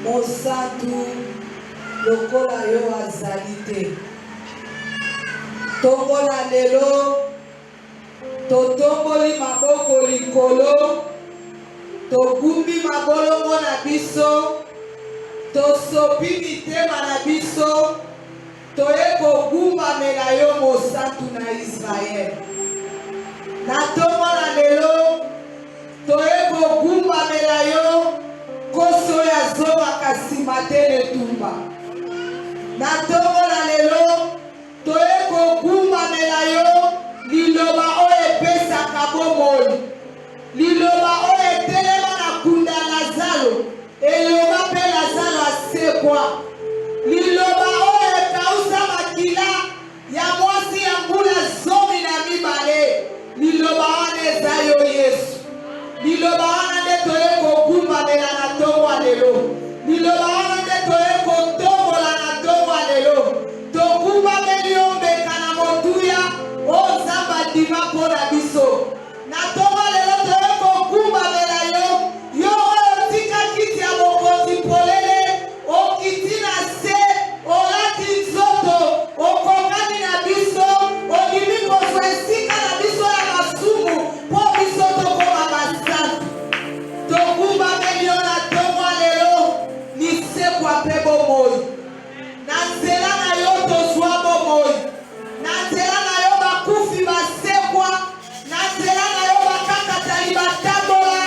Mosantu lokola yo azali te. Tombola lelo totomboli maboko likolo togumbi mabolongo na biso tosopi mitema na biso toye kogumbamela yo mosantu na Israel. Na tombola lelo toye kogumbamela yo koso ya zoba kasima te letumba. Na tombola lelo toye kogumbamela yo liloba oyo epesaka bomoi, liloba oyo etelema na kunda Lazaro eloba mpe Lazaro asekwa, liloba oyo ekausa makila ya mwasi ya mbula 12, liloba wana eza yo Yesu. Liloba wana nde toye kogumbamela na ntongo ya lelo, liloba wana nde toye kotombola na ntongo ya lelo. Togumbameli yo mbeka na motuya oyo Nzambe andima mpo na biso. Na ntongo ya lelo toye kogumbamela yo, yo oyo otika kiti ya bokonzi polele, okiti na se, olati nzoto, okokani na biso, ondimi kozwa esika na biso ya masumu mpo biso tokoma basantu. Togumbameli yo na ntongo ya lelo, lisekwa mpe bomoi. Na nzela na yo tozwa bomoi, na nzela na yo bakufi basekwa, na nzela na yo bakakatali batambola,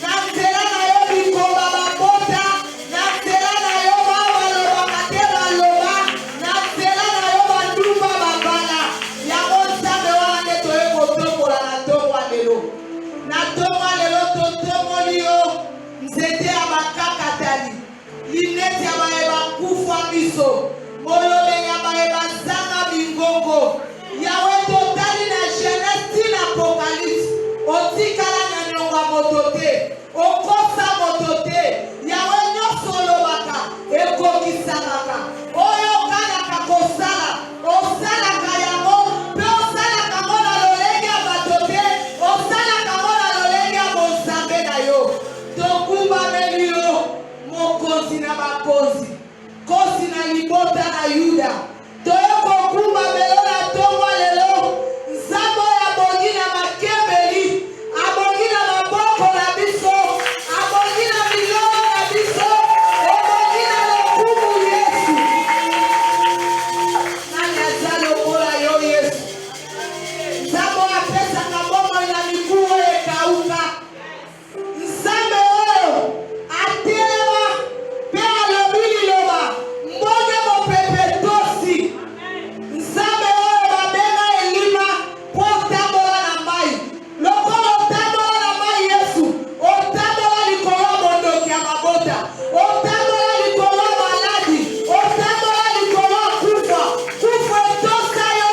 na nzela na yo bikomba babota, na nzela na yo babalobaka te baloba, na nzela na yo bandumba babala. Yango Nzambe wana nde toye kotombola na ntongo ya lelo. Na ntongo ya lelo totomboli yo nzete ya bakakatali, lineti ya bayeba kufa biso, molobe ya bayeba zanga bingongo. Yawe totali na Genèse tina Apocalypse, otikala na nyonga moto te, okosa moto te. Yawe nyonso olobaka ekokisanaka, oyo okanaka kosala osalaka yango, mpe osalaka ngo na lolenge ya bato te, osalaka ngo na lolenge ya Bonzambe na yo. Togumbameli yo mokonzi na bakonzi, kosi na libota na Yuda. Toye kogumbamela na ntongo ya lelo, Nzambe oyo abongi na makembeli, abongi na maboko na biso, abongi na milolo na biso, abongi na lokumu Yesu. Nani aza lokola yo Yesu? Nzambe oyo apesaka bomoi na mibu oyo ekauka, Nzambe oyo atelema mpe alobi liloba mbonge mopepe tosi, Nzambe oyo babenga elima mpo otambola na mai. Lokola otambola na mai Yesu, otambola likolo ya mondoki ya mabota, otambola likolo ya maladi, otambola likolo ya kufa. Kufa etosa yo,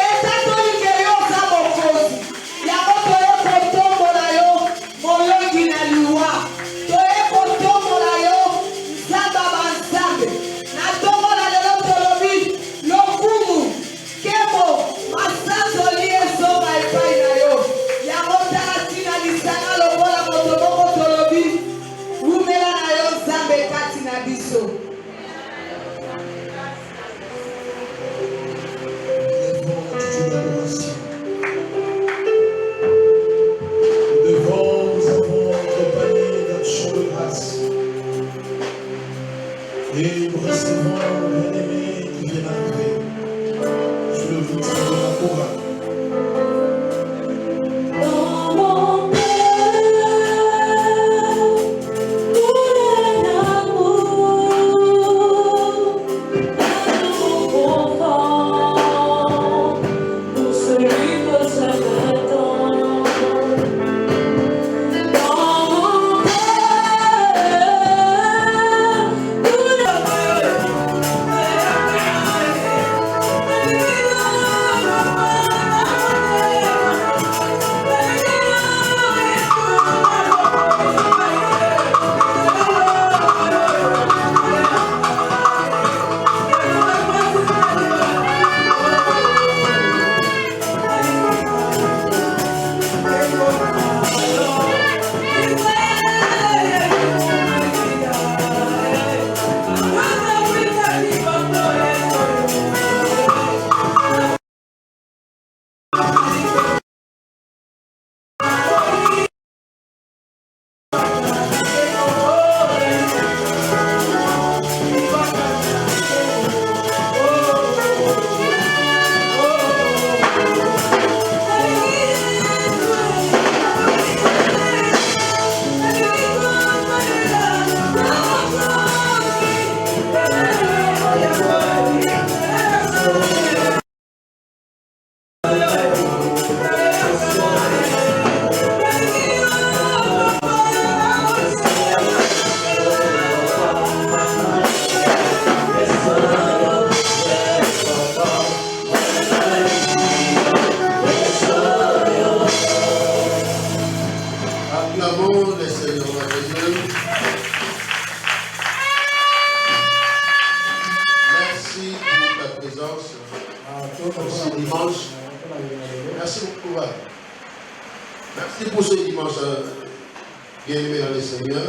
etatolike yo oza mokonzi. Yango toye kotombola yo molongi na liwa, toye kotombola yo Nzambe ya banzambe. Na ntongo na lelo tolobi lokumu kebo masazoli ezonga epai na yo. Yango tala ntina lisanga lokola moto moko tolobi wumela na yo Nzambe kati na biso. Nous devons vous avons notre panier d'action de grâce. Et nous recevons bien-aimé qui vient d'arriver. Je le vous dis de la chorale. Dans mon cœur, coule l'amour, l'amour profond pour celui que j'attends. Dans mon cœur, coule l'amour. ce dimanche. Merci beaucoup. Merci pour ce dimanche, bien-aimé dans le Seigneur.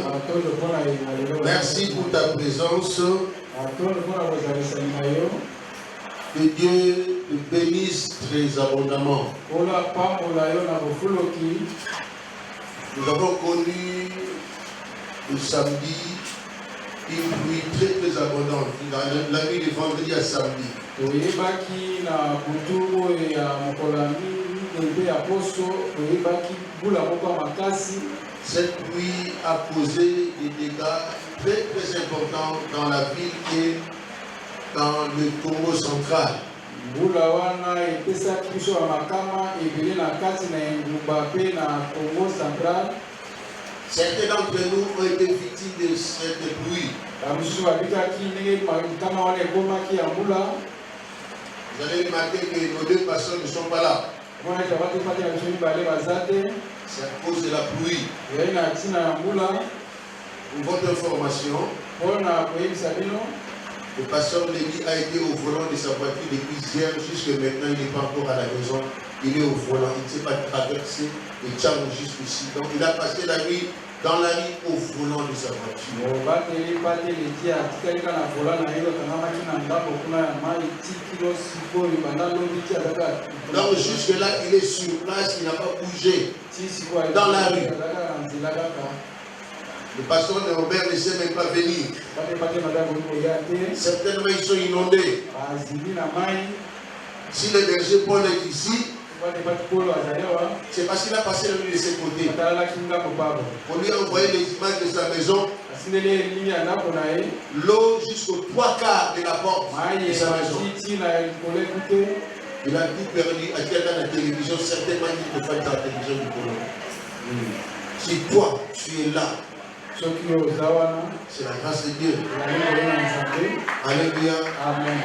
Merci pour ta présence. Que Dieu te bénisse très abondamment. Nous avons connu le samedi une pluie très très abondante. Dans la nuit de vendredi à samedi. Cette pluie a causé des dégâts très très importants dans la ville et dans le Congo central. Certains d'entre nous ont été victimes de cette pluie. Vous allez remarquer que nos deux pasteurs ne sont pas là. C'est à cause de la pluie. Pour votre information, le pasteur Lévi a été au volant de sa voiture depuis hier jusqu'à maintenant. Il n'est pas encore à la maison. Il est au volant. Il ne s'est pas traversé le Tchang jusqu'ici. Donc il a passé la nuit dans la nuit au volant de sa voiture. Donc jusque-là, il est sur place. Il n'a pas bougé dans la rue. Le pasteur de Robert ne sait même pas venir. Certainement, ils sont inondés. Si le berger Paul est ici, c'est parce qu'il a passé la nuit de ses côtés. On lui a envoyé les images de sa maison. L'eau jusqu'aux 3/4 de la porte de sa maison. Il a tout perdu. À quelqu'un à la télévision, certainement il ne fait pas la télévision du Congo. Si toi, tu es là, c'est la grâce de Dieu. Alléluia. Amen.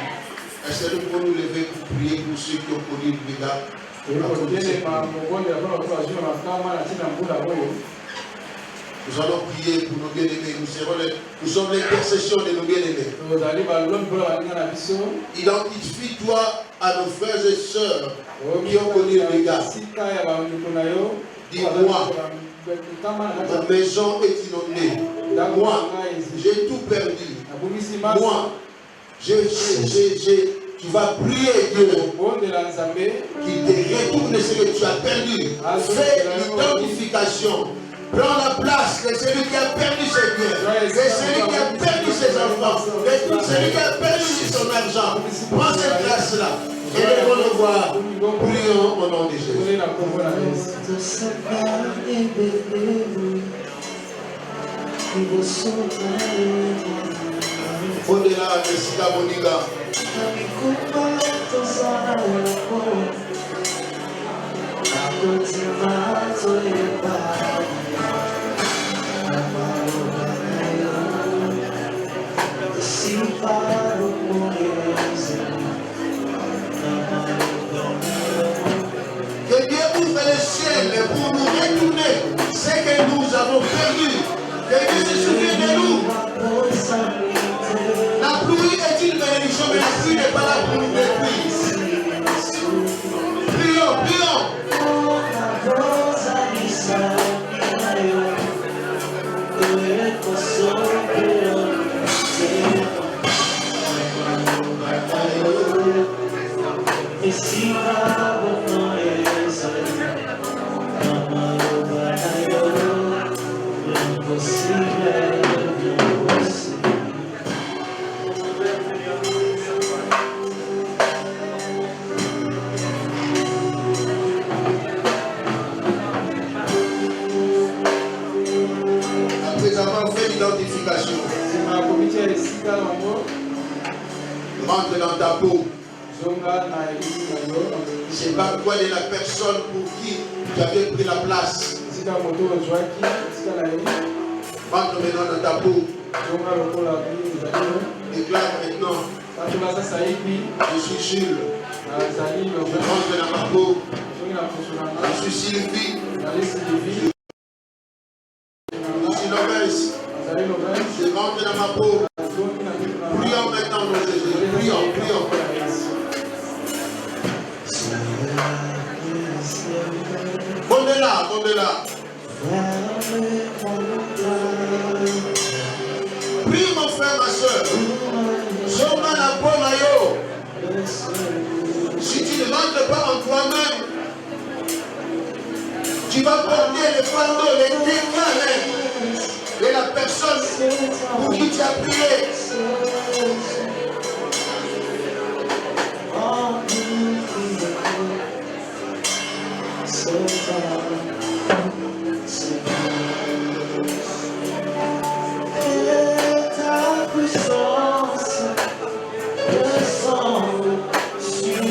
Est-ce que nous pouvons nous lever pour prier pour ceux qui ont connu le dégât? Nous allons prier pour nos bien-aimés. Nous sommes l'intercession de nos bien-aimés. Identifie-toi à nos frères et sœurs qui ont connu le dégât. Dis-moi, ma maison est inondée. Moi, j'ai tout perdu. Moi, tu vas prier Dieu qu'il te retourne ce que tu as perdu. Fais l'identification. Prends la place de celui qui a perdu ses biens, de celui qui a perdu ses enfants, de celui qui a perdu son argent. Prends cette place-là. Et nous allons le voir. Prions au nom de Jésus. Au-delà de Sika Boniga. Que Dieu ouvre les ciels pour nous retourner ce que nous avons perdu. Que Dieu se souvienne de nous. La pluie est une bénédiction, mais la pluie n'est pas là pour nous détruire. Prions, prions. Après avoir fait l'identification, rentre dans ta peau. C'est pas quoi de la personne pour qui tu avais pris la place. Rentre maintenant dans ta peau. Déclare maintenant. Je suis Jules. Je rentre dans ma peau. Je suis Sylvie. Je suis Lovès. Je rentre dans ma peau. Prions maintenant, mon Jésus. Prions, prions. Prie mon frère, ma soeur. Soma la bonne ayo. Si tu ne rentres pas en toi-même, tu vas porter les fardeaux, les dégâts même de la personne pour qui tu as prié. Ta puissance descend sur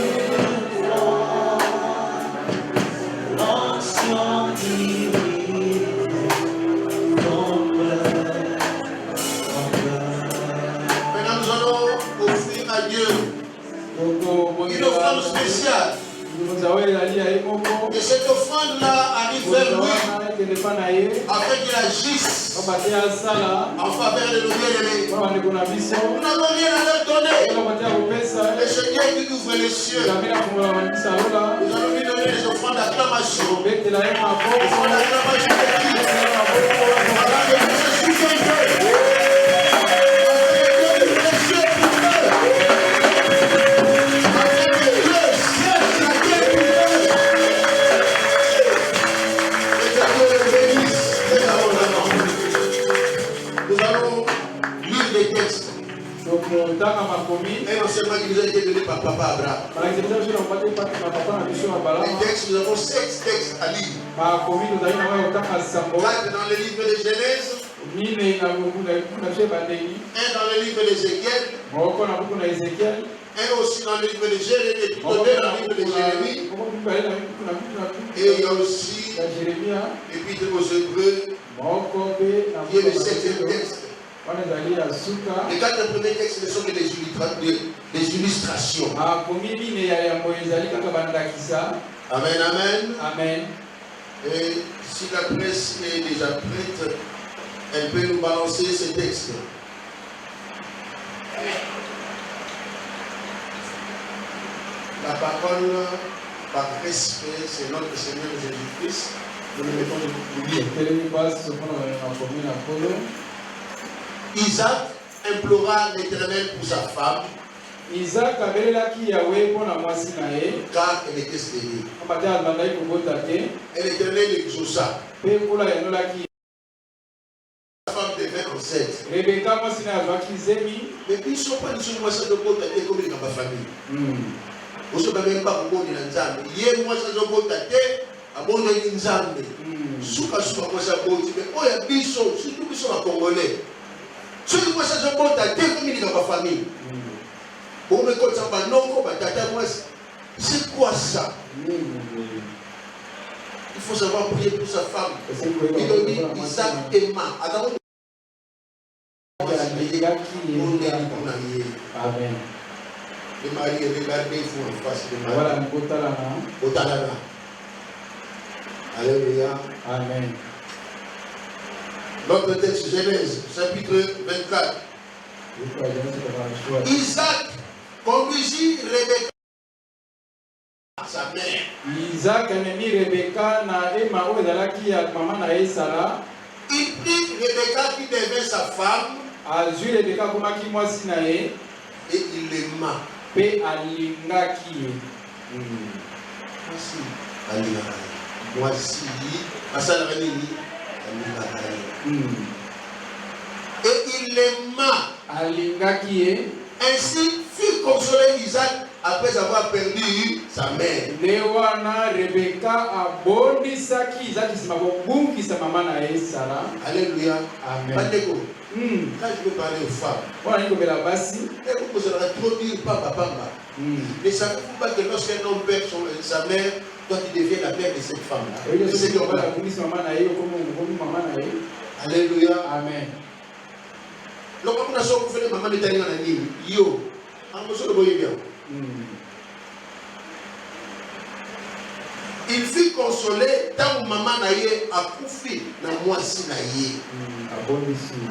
moi, l'ancien divine, Maintenant nous allons offrir à Dieu une offrande spéciale. Et cette offrande-là arrive vers lui afin qu'il agisse en faveur de nos bien-aimés. Nous n'avons rien à leur donner. Le Seigneur qui ouvre les cieux. Nous allons lui donner les offrandes d'acclamation. Offrandes d'acclamation de qui? Afin que nous se souviennent. Et non seulement qui nous a été donné par Papa Abraham. Les textes, nous avons 7 textes à lire. 4 dans le livre de Genèse, 1 dans le livre d'Ézéchiel, 1 aussi dans le livre de Jérémie, et tout 2 dans le livre de Jérémie. Et il y a aussi l'Épître aux Hébreux, qui est le 7e texte. Les 4 premiers textes ne sont que des illustrations. Amen, amen. Amen. Et si la presse est déjà prête, elle peut nous balancer ces textes. La parole, par respect, c'est notre Seigneur Jésus-Christ. Nous le mettons de Isaac implora l'Éternel pour sa femme, car elle était stérile. Et l'Éternel l'exauça. La femme devint enceinte. Mais ils ne sont pas du tout moi ça de côté comme dans ma famille. Vous ne savez même pas pourquoi on est dans Zambie. Hier, moi ça de côté à mon Nzambe. Souka souka moi ça côté. Mais oh ya biso, surtout biso à Congolais. Ceux qui pensent que bon t'as défini dans ma famille. Bon mais quand ça va non quoi tata moi c'est quoi ça? Il faut savoir prier pour sa femme. Il a dit Isaac aima. Attends. Amen. Le mari regardez vous en face de mari. Alléluia. Amen. Notre texte Genèse, chapitre 24. Isaac conduisit Rebecca, sa mère. Isaac a mis Rebecca na Emma où ezalaki ya maman na Esara. Il prit Rebecca qui devint sa femme. Azui Rebecca komaki mwasi na ye. Et il l'aima. Pe alingaki ye. Mwasi alingaki. Mwasi asalaka nini? Et il l'aima. Alingaki ye. Ainsi fut consolé Isaac après avoir perdu sa mère. Lewana Rebecca abondisaki Isaac sima kobungisa mama na ye Sara. Alléluia. Amen. Bandeko. Quand je veux parler aux femmes, wana niko bela basi. vous allez trop dire papa. Mais ça ne veut pas que lorsqu'un homme perd sa mère, toi tu deviens la mère de cette femme-là. C'est ce qu'on va. Alléluia. Amen. Donc, comme on a fait maman de Tania en Nîmes, yo, en monsieur le voyez bien. Il fut consolé tant que maman naïe a couffé dans moi si naïe.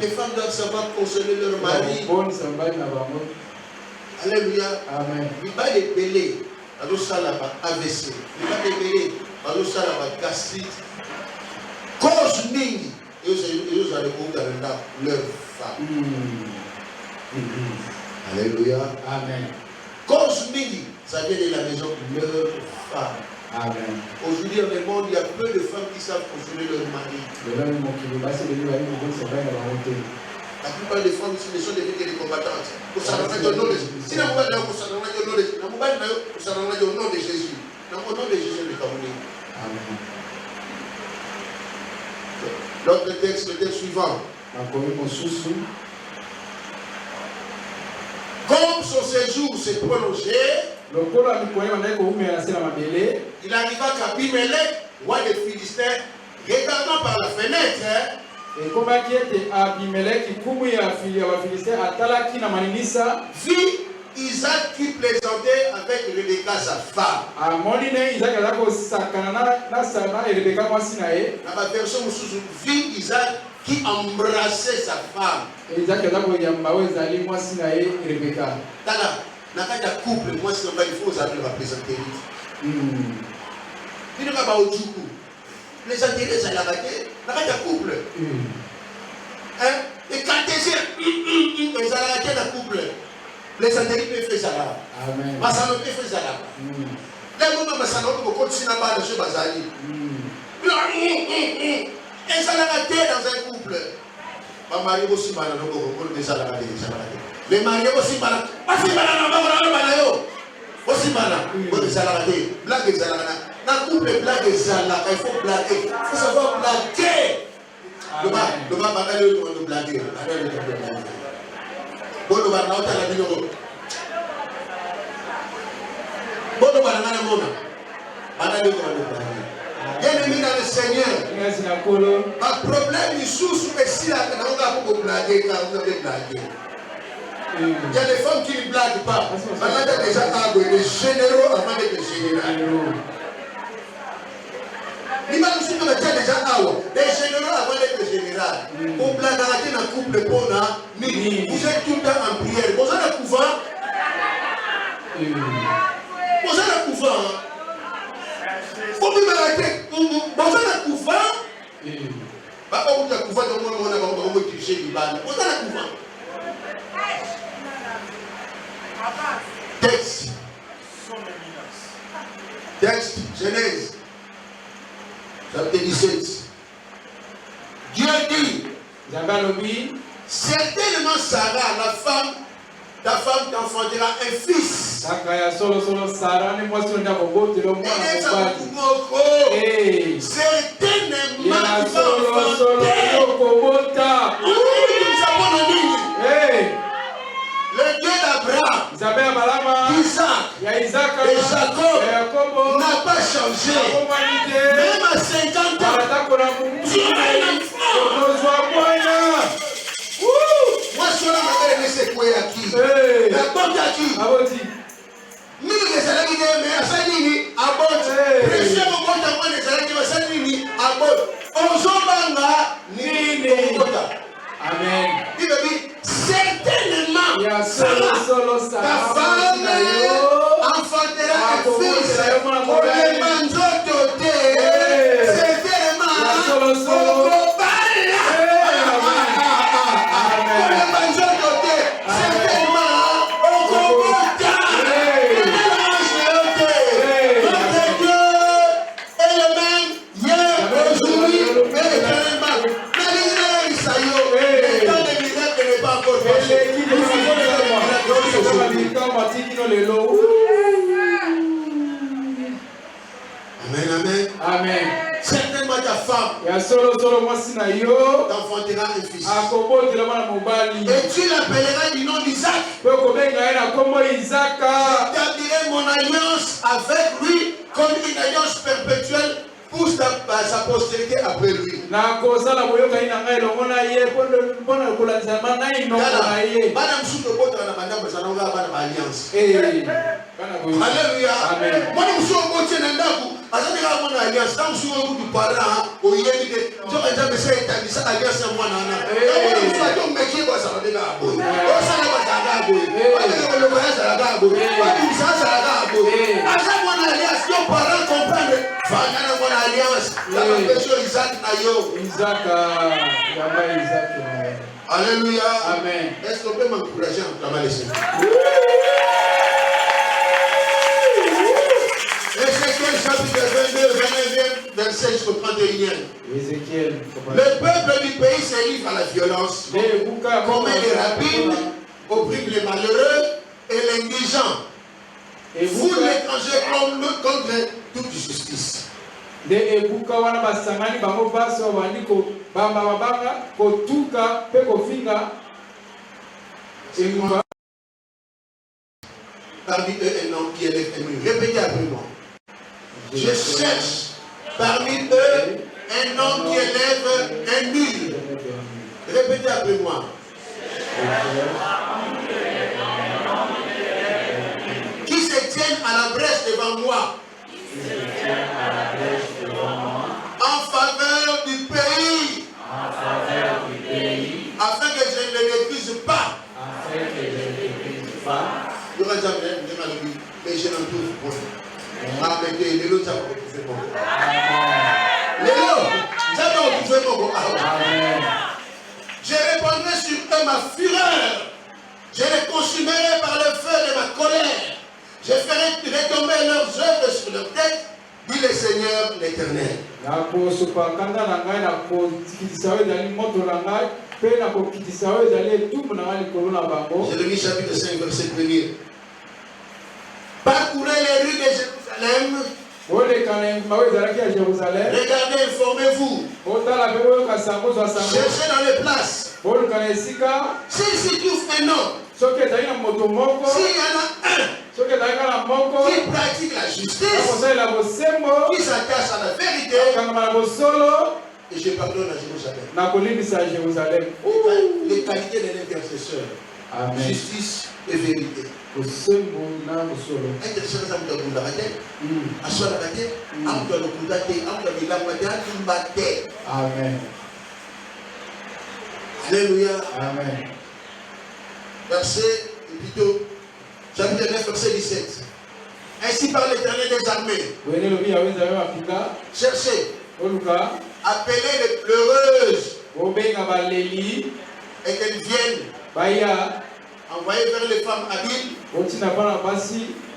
Les femmes doivent savoir consoler leur mari. Alléluia. Amen. Il va les belés. Alors ça là AVC. Il va les belés. Alors ça là gastrite. Cause mingi. Ils ont les coups dans leur femme. Alléluia. Amen. Cause mini, ça vient de la maison de leur femme. Amen. Aujourd'hui, dans le monde, il y a peu de femmes qui savent consoler leur mari. La plupart des femmes ici ne sont devenues des combattantes. Si la mobile n'a au nom de Jésus. Au nom de Jésus, le Cameroun. Amen. L'autre texte, le texte suivant. Comme son séjour s'est prolongé, il arriva qu'Abimelech, roi des Philistins, regardant par la fenêtre, vit Isaac qui plaisantait avec Rebecca, sa femme. Dans la version où vit Isaac qui embrassait sa femme. Dans la couple, moi, si on va, il faut vous appeler la plaisanterie. Il ne va pas au Djoukou. Plaisanterie, ça l'a raté. Dans la couple. Et quand tu es ça l'a raté dans le couple. Plaisanterie peut faire ça là. Amen. Masano peut faire ça là. D'un moment, Masano peut continuer à parler de ce bazali. Et ça l'a raté dans un couple. Ma mari aussi malade, on peut ça l'a raté. Les mariés aussi malades. Aussi malade, on va aussi malade. On peut ça l'a raté. Blague ça l'a raté. Dans le couple, blague ça l'a raté. Il faut blaguer. Il faut savoir blaguer. Le bas, le blaguer. Bon, le bas, on a la numéro. Bon, le bas, on a la mona. On a le blaguer. Bien-aimé dans le Seigneur, un problème est sous ici là, on a beaucoup blagué quand vous avez blagué. Il y a des femmes qui ne blaguent pas. On a déjà des généraux avant d'être généraux. L'image aussi, on a déjà des généraux avant d'être général. On blague dans un couple pour nous. Vous êtes tout le temps en prière. Vous avez un couvent. Vous avez un couvent. Vous avez un couvent. Papa, vous avez un couvent. Vous avez un couvent. Texte. Texte. Genèse. Chapitre 17. Dieu dit. Certainement Sarah, ta femme t'enfantera un fils. Certainement. Le Dieu d'Abraham, Isaac et Jacob n'a pas changé. Même à 50 ans, tu as un enfant. Moi, je suis là, je sais quoi qui. La bonne à qui. Nous, les salariés, mais à Sanini, à Bonne. Précieux, mon compte à moi, les salariés, à Sanini, à Bonne. Ozobanga, Nini, Amen. Il me dit, certainement, ta femme enfantera un fils. Pour les manjototés, certainement, pour les manjototés, certainement, au Kobota. Notre Dieu est le même hier, aujourd'hui, et éternellement. Amen, amen. Amen. Certainement ta femme t'enfantera un fils. Et tu l'appelleras du nom d'Isaac. J'établirai mon alliance avec lui comme une alliance perpétuelle pour sa postérité après lui. Madame alliance. Alléluia. Moi, je suis alliance. Quand je suis au bout du parent, au yéli, je vais jamais ça alliance à moi. Alléluia. Amen. Est-ce qu'on peut m'encourager en clamant les Seigneur? Ézéchiel chapitre 22, 29e verset jusqu'au 31e. Ézéchiel. Le peuple du pays se livre à la violence. Commet les rapines, opprime les malheureux et l'indigent. Foule l'étranger contre toute justice. De ebuka wana basangani bango baso wandiko bamba babanga kotuka pe kofinga ebuka. Parmi eux un homme qui élève un mur. Répétez après moi. Je cherche parmi eux un homme qui élève un mur. Répétez après moi. Qui se tienne à la brèche devant moi. En faveur du pays. Afin que je ne le détruise pas. Il y aura jamais mais je n'en trouve point. Amen. Je répandrai sur eux ma fureur. Je les consumerai par le feu de ma colère. Je ferai retomber leurs œuvres sur leur tête, dit le Seigneur l'Éternel. Jérémie chapitre 5, verset 1er. Parcourez les rues de Jérusalem. Regardez, informez-vous. Cherchez dans les places. S'il s'y trouve un homme, s'il y en a un qui pratique la justice, qui s'attache à la vérité, et je pardonne à Jérusalem. Les qualités de l'intercesseur. Justice et vérité. Amen. Alléluia. Amen. Verset, plutôt, chapitre 9, verset 17. Ainsi par l'Éternel des armées. Cherchez. Appelez les pleureuses. Et qu'elles viennent. Envoyez vers les femmes habiles.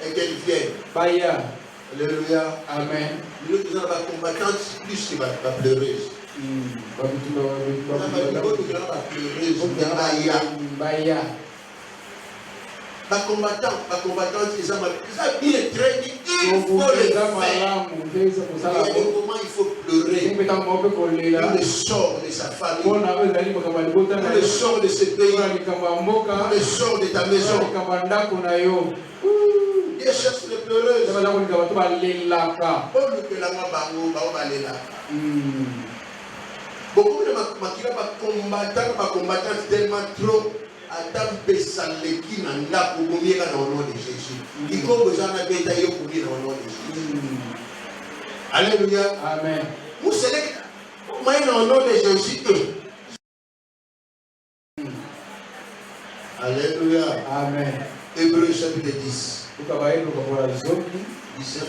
Et qu'elles viennent. Alléluia. Amen. Nous sommes la combattante plus que la pleureuse. La combattante, ils ont bien traité, il faut le faire. Il y a des moments il faut pleurer. Le sort de sa famille, le sort de ce pays, le sort de ta maison. Dieu cherche les pleureuses. Beaucoup de combattants tellement trop. Adam Pessaleki nanda kubumieka na nom de Jésus. Ikongo jana beta yo kubi na nom de Jésus. Alléluia. Amen. Vous savez moi na nom de Jésus. Alléluia. Amen. Hébreux chapitre 10. 19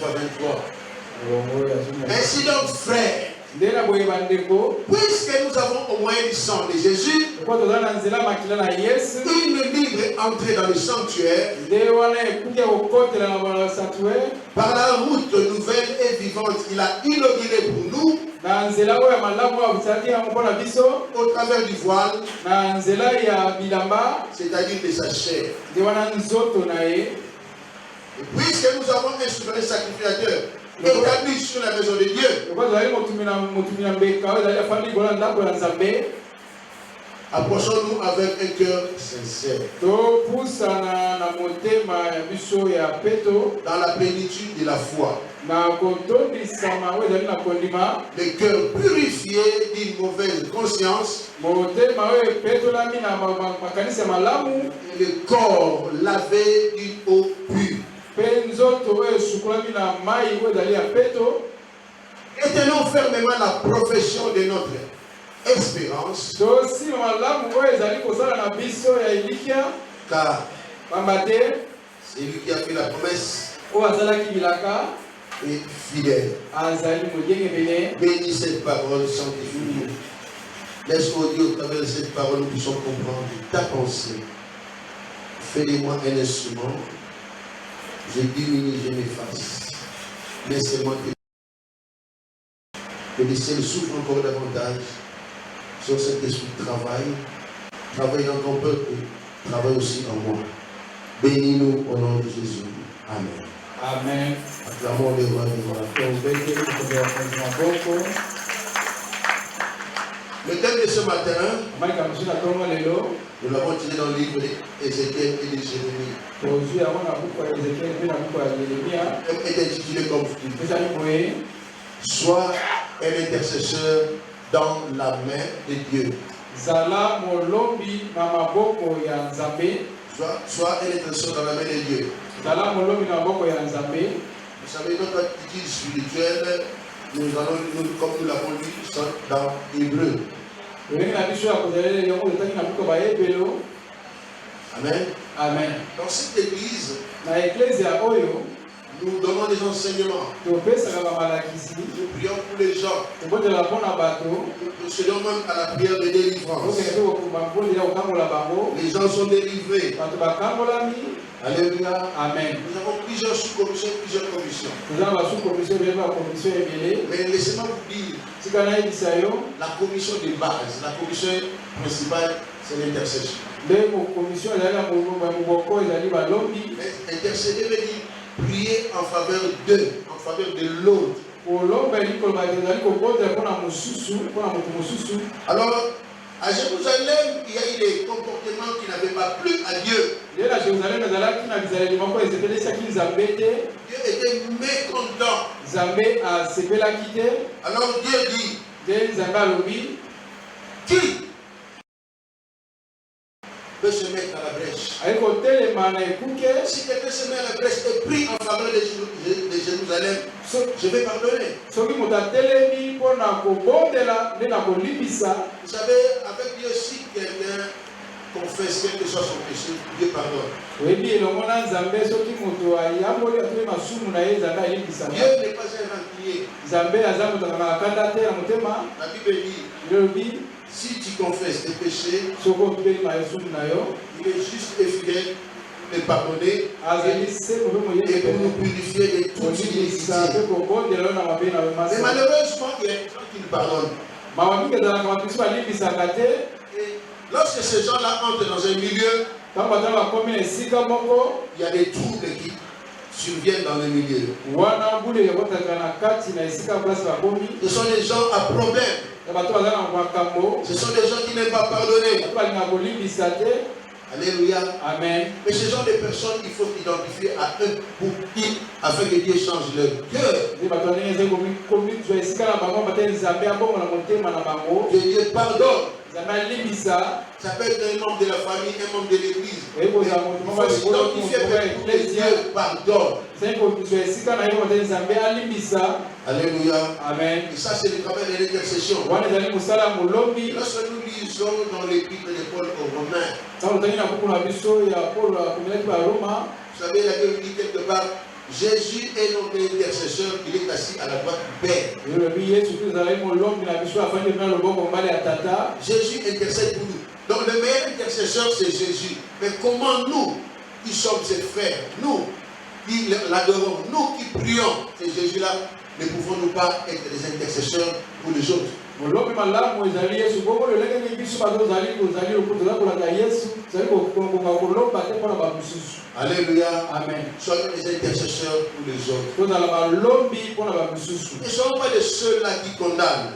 à 23. Ainsi donc frères, puisque nous avons au moyen du sang de Jésus une libre entrée dans le sanctuaire par la route nouvelle et vivante qu'il a inaugurée pour nous au travers du voile, c'est-à-dire de sa chair. Et puisque nous avons un souverain sacrificateur établi sur la maison de Dieu, approchons-nous avec un cœur sincère, dans la plénitude de la foi, le cœur purifié d'une mauvaise conscience, et le corps lavé d'une eau pure. Et tenons fermement la profession de notre espérance, car c'est lui qui a fait la promesse est fidèle. Bénis cette parole sanctifiée. Laisse Dieu au travers de cette parole, nous puissions comprendre ta pensée. Fais-moi un instrument. Je diminue, je m'efface. Laissez-moi que le ciel souffle encore davantage sur cet esprit de travail. Travaille dans ton peuple, travaille aussi en moi. Bénis-nous au nom de Jésus. Amen. Amen. Acclamons le roi des rois. Le thème de ce matin, nous l'avons tiré dans le livre d'Ézéchiel et de Jérémie. Est intitulé comme suit. Sois un intercesseur dans la main de Dieu. Sois un intercesseur dans la main de Dieu. Vous savez, notre attitude spirituelle, comme nous l'avons lu, dans Hébreu. Amen. Amen. Dans cette église, nous donnons des enseignements. Nous prions pour les gens. Nous se donnons même à la prière de délivrance. Les gens sont délivrés. Alléluia. Amen. Nous avons plusieurs sous-commissions, plusieurs commissions. Mais laissez-moi vous dire, la commission de base, la commission principale, c'est l'intercession. Intercéder veut dire prier en faveur d'eux, en faveur de l'autre. Alors, à Jérusalem, il y a eu des comportements qui n'avaient pas plu à Dieu. Dieu était mécontent. Alors Dieu dit, qui peut se mettre à la brèche? Si quelqu'un se met à la brèche et prie en faveur de Jérusalem, je vais pardonner. Vous savez, avec Dieu, si quelqu'un confesse quel que soit son péché, Dieu pardonne. Dieu n'est pas un rancunier. La Bible dit, si tu confesses tes péchés, il est juste et fidèle de pardonner et pour nous purifier de toute iniquité. Mais malheureusement, il y a des gens qui ne pardonnent. Et lorsque ces gens-là entrent dans un milieu, il y a des troubles qui surviennent dans le milieu. Ce sont des gens à problème. Ce sont des gens qui n'aiment pas pardonner. Alléluia. Amen. Mais ce sont des personnes qu'il faut identifier à eux pour qui, afin que Dieu change leur cœur. Que Dieu pardonne. Ça peut être un membre de la famille, un membre de l'église. Il faut s'identifier pour que Dieu pardonne. Alléluia. Amen. Et ça, c'est le travail de l'intercession. Lorsque nous lisons dans l'épître de Paul aux Romains, vous savez, la Bible dit quelque part, Jésus est notre intercesseur, il est assis à la droite du Père. Jésus intercède pour nous. Donc le meilleur intercesseur, c'est Jésus. Mais comment nous, qui sommes ses frères, nous qui l'adorons, nous qui prions, c'est Jésus-là, ne pouvons-nous pas être des intercesseurs pour les autres? Alléluia. Amen. Soyons des intercesseurs pour les autres. Ne soyons pas les seuls-là qui condamnent.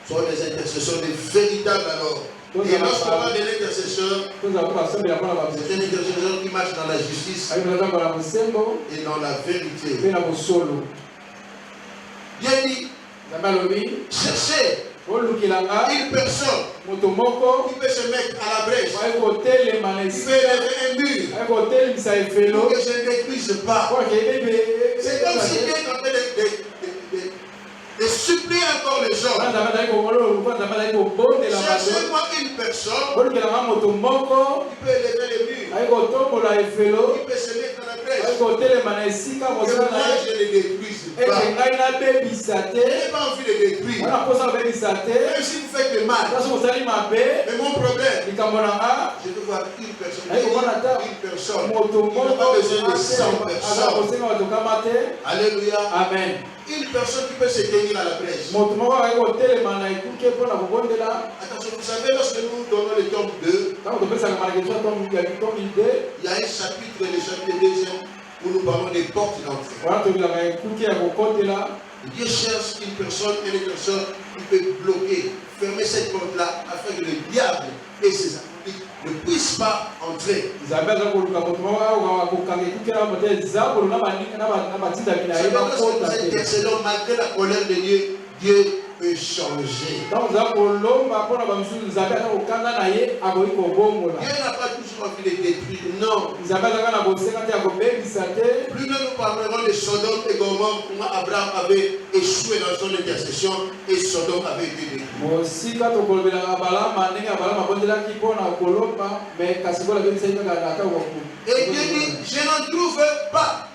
Soyons des intercesseurs, des véritables alors. Et lorsqu'on parle de l'intercesseur, c'est un intercesseur qui marche dans la justice et dans la vérité. Bien dit, cherchez une personne qui peut se mettre à la brèche, qui peut élever un mur pour que je ne détruise pas. C'est comme si Dieu est en train de supplier encore les gens. Cherchez-moi une personne qui peut élever le mur, qui peut se mettre à la brèche. que otelema na esika que mosala moi na je ne détruise ye pas. ete ngai nabebisa Je te n'ai pas envie de détruire. wana mposa kobebisa te Même si vous faites le mal. kasi mosali mabe Mais mon problème, likambo na nga je veux voir une personne. Aïe, Une comment on attend? personne. moto Il n'a moko pas besoin de 100 aza personnes. kosenga bato kama te Alléluia. amen Une personne qui peut se tenir à la brèche. moto moko akoki kotelema na ekuke mpona kobondela Attention, vous savez, lorsque nous donnons le tome 2, ntango topesaka malakezo ya tomi 2 il y a un chapitre, le chapitre 2, où nous parlons des portes d'entrée. wana tobilaka ekuke ya kokotela Dieu cherche une personne qui peut bloquer, fermer cette porte-là, afin que le diable et ses acolytes ne puissent pas entrer. nzambe aza koluka moto moko akokanga ekuke na moto ezabolo na batindami na ye Lorsque bakota nous te intercédons, malgré la colère de Dieu, Dieu peut changer. ntango oza kolomba mpona bamisusu nzambe aza kokanga na ye akoki kobongola Dieu n'a pas toujours envie de détruire, non. nzambe azaka na bosenga te ya kobebisa te Plus nous parlerons de Sodome et Gomorrhe, comment Abraham avait échoué dans son intercession et Sodome avait été détruit. mosika tokolobelaka balama ndenge ya balama abondelaki mpona kolomba me kasi kola bebisaki kaka ata Et Dieu dit, je n'en trouve pas.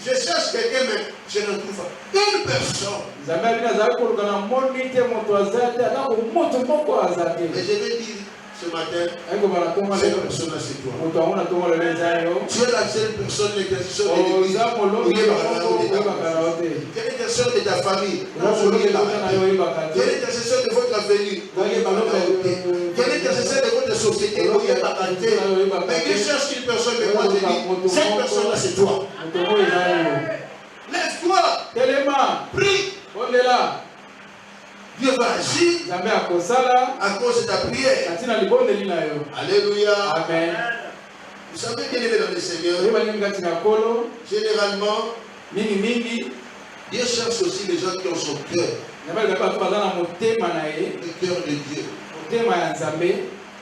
Je cherche quelqu'un, mais je n'en trouve pas. Une personne. nzambe abini azali koluka na moni te moto aza te atako moto moko aza te Mais je vais dire ce matin, ayikobala tonga cette lelo personne à c'est toi. moto yango na tonga lelo eza yo Tu es la seule personne d'intercession de l'église. oza molongi Qui est moko dans oyebaka na yo te tu es l'intercession de ta famille. oza molongi elonga na yo oyebaka Tu es te l'intercession de votre avenir. Tu es l'intercession de votre société. Mais Dieu cherche une personne, mais moi je dis, cette personne-là c'est toi. moto moko eza yo Lève-toi, telema prie. bondela Dieu va agir nzambe akosala à cause de ta prière. na ntina libondeli na yo Alléluia. amen Vous savez, bien aimé dans le Seigneur, oyeba nini kati na kolo généralement, mingimingi Dieu cherche aussi les gens qui ont son cœur, nzambe alingaki bato baza na motema na ye le cœur de Dieu. motema ya nzambe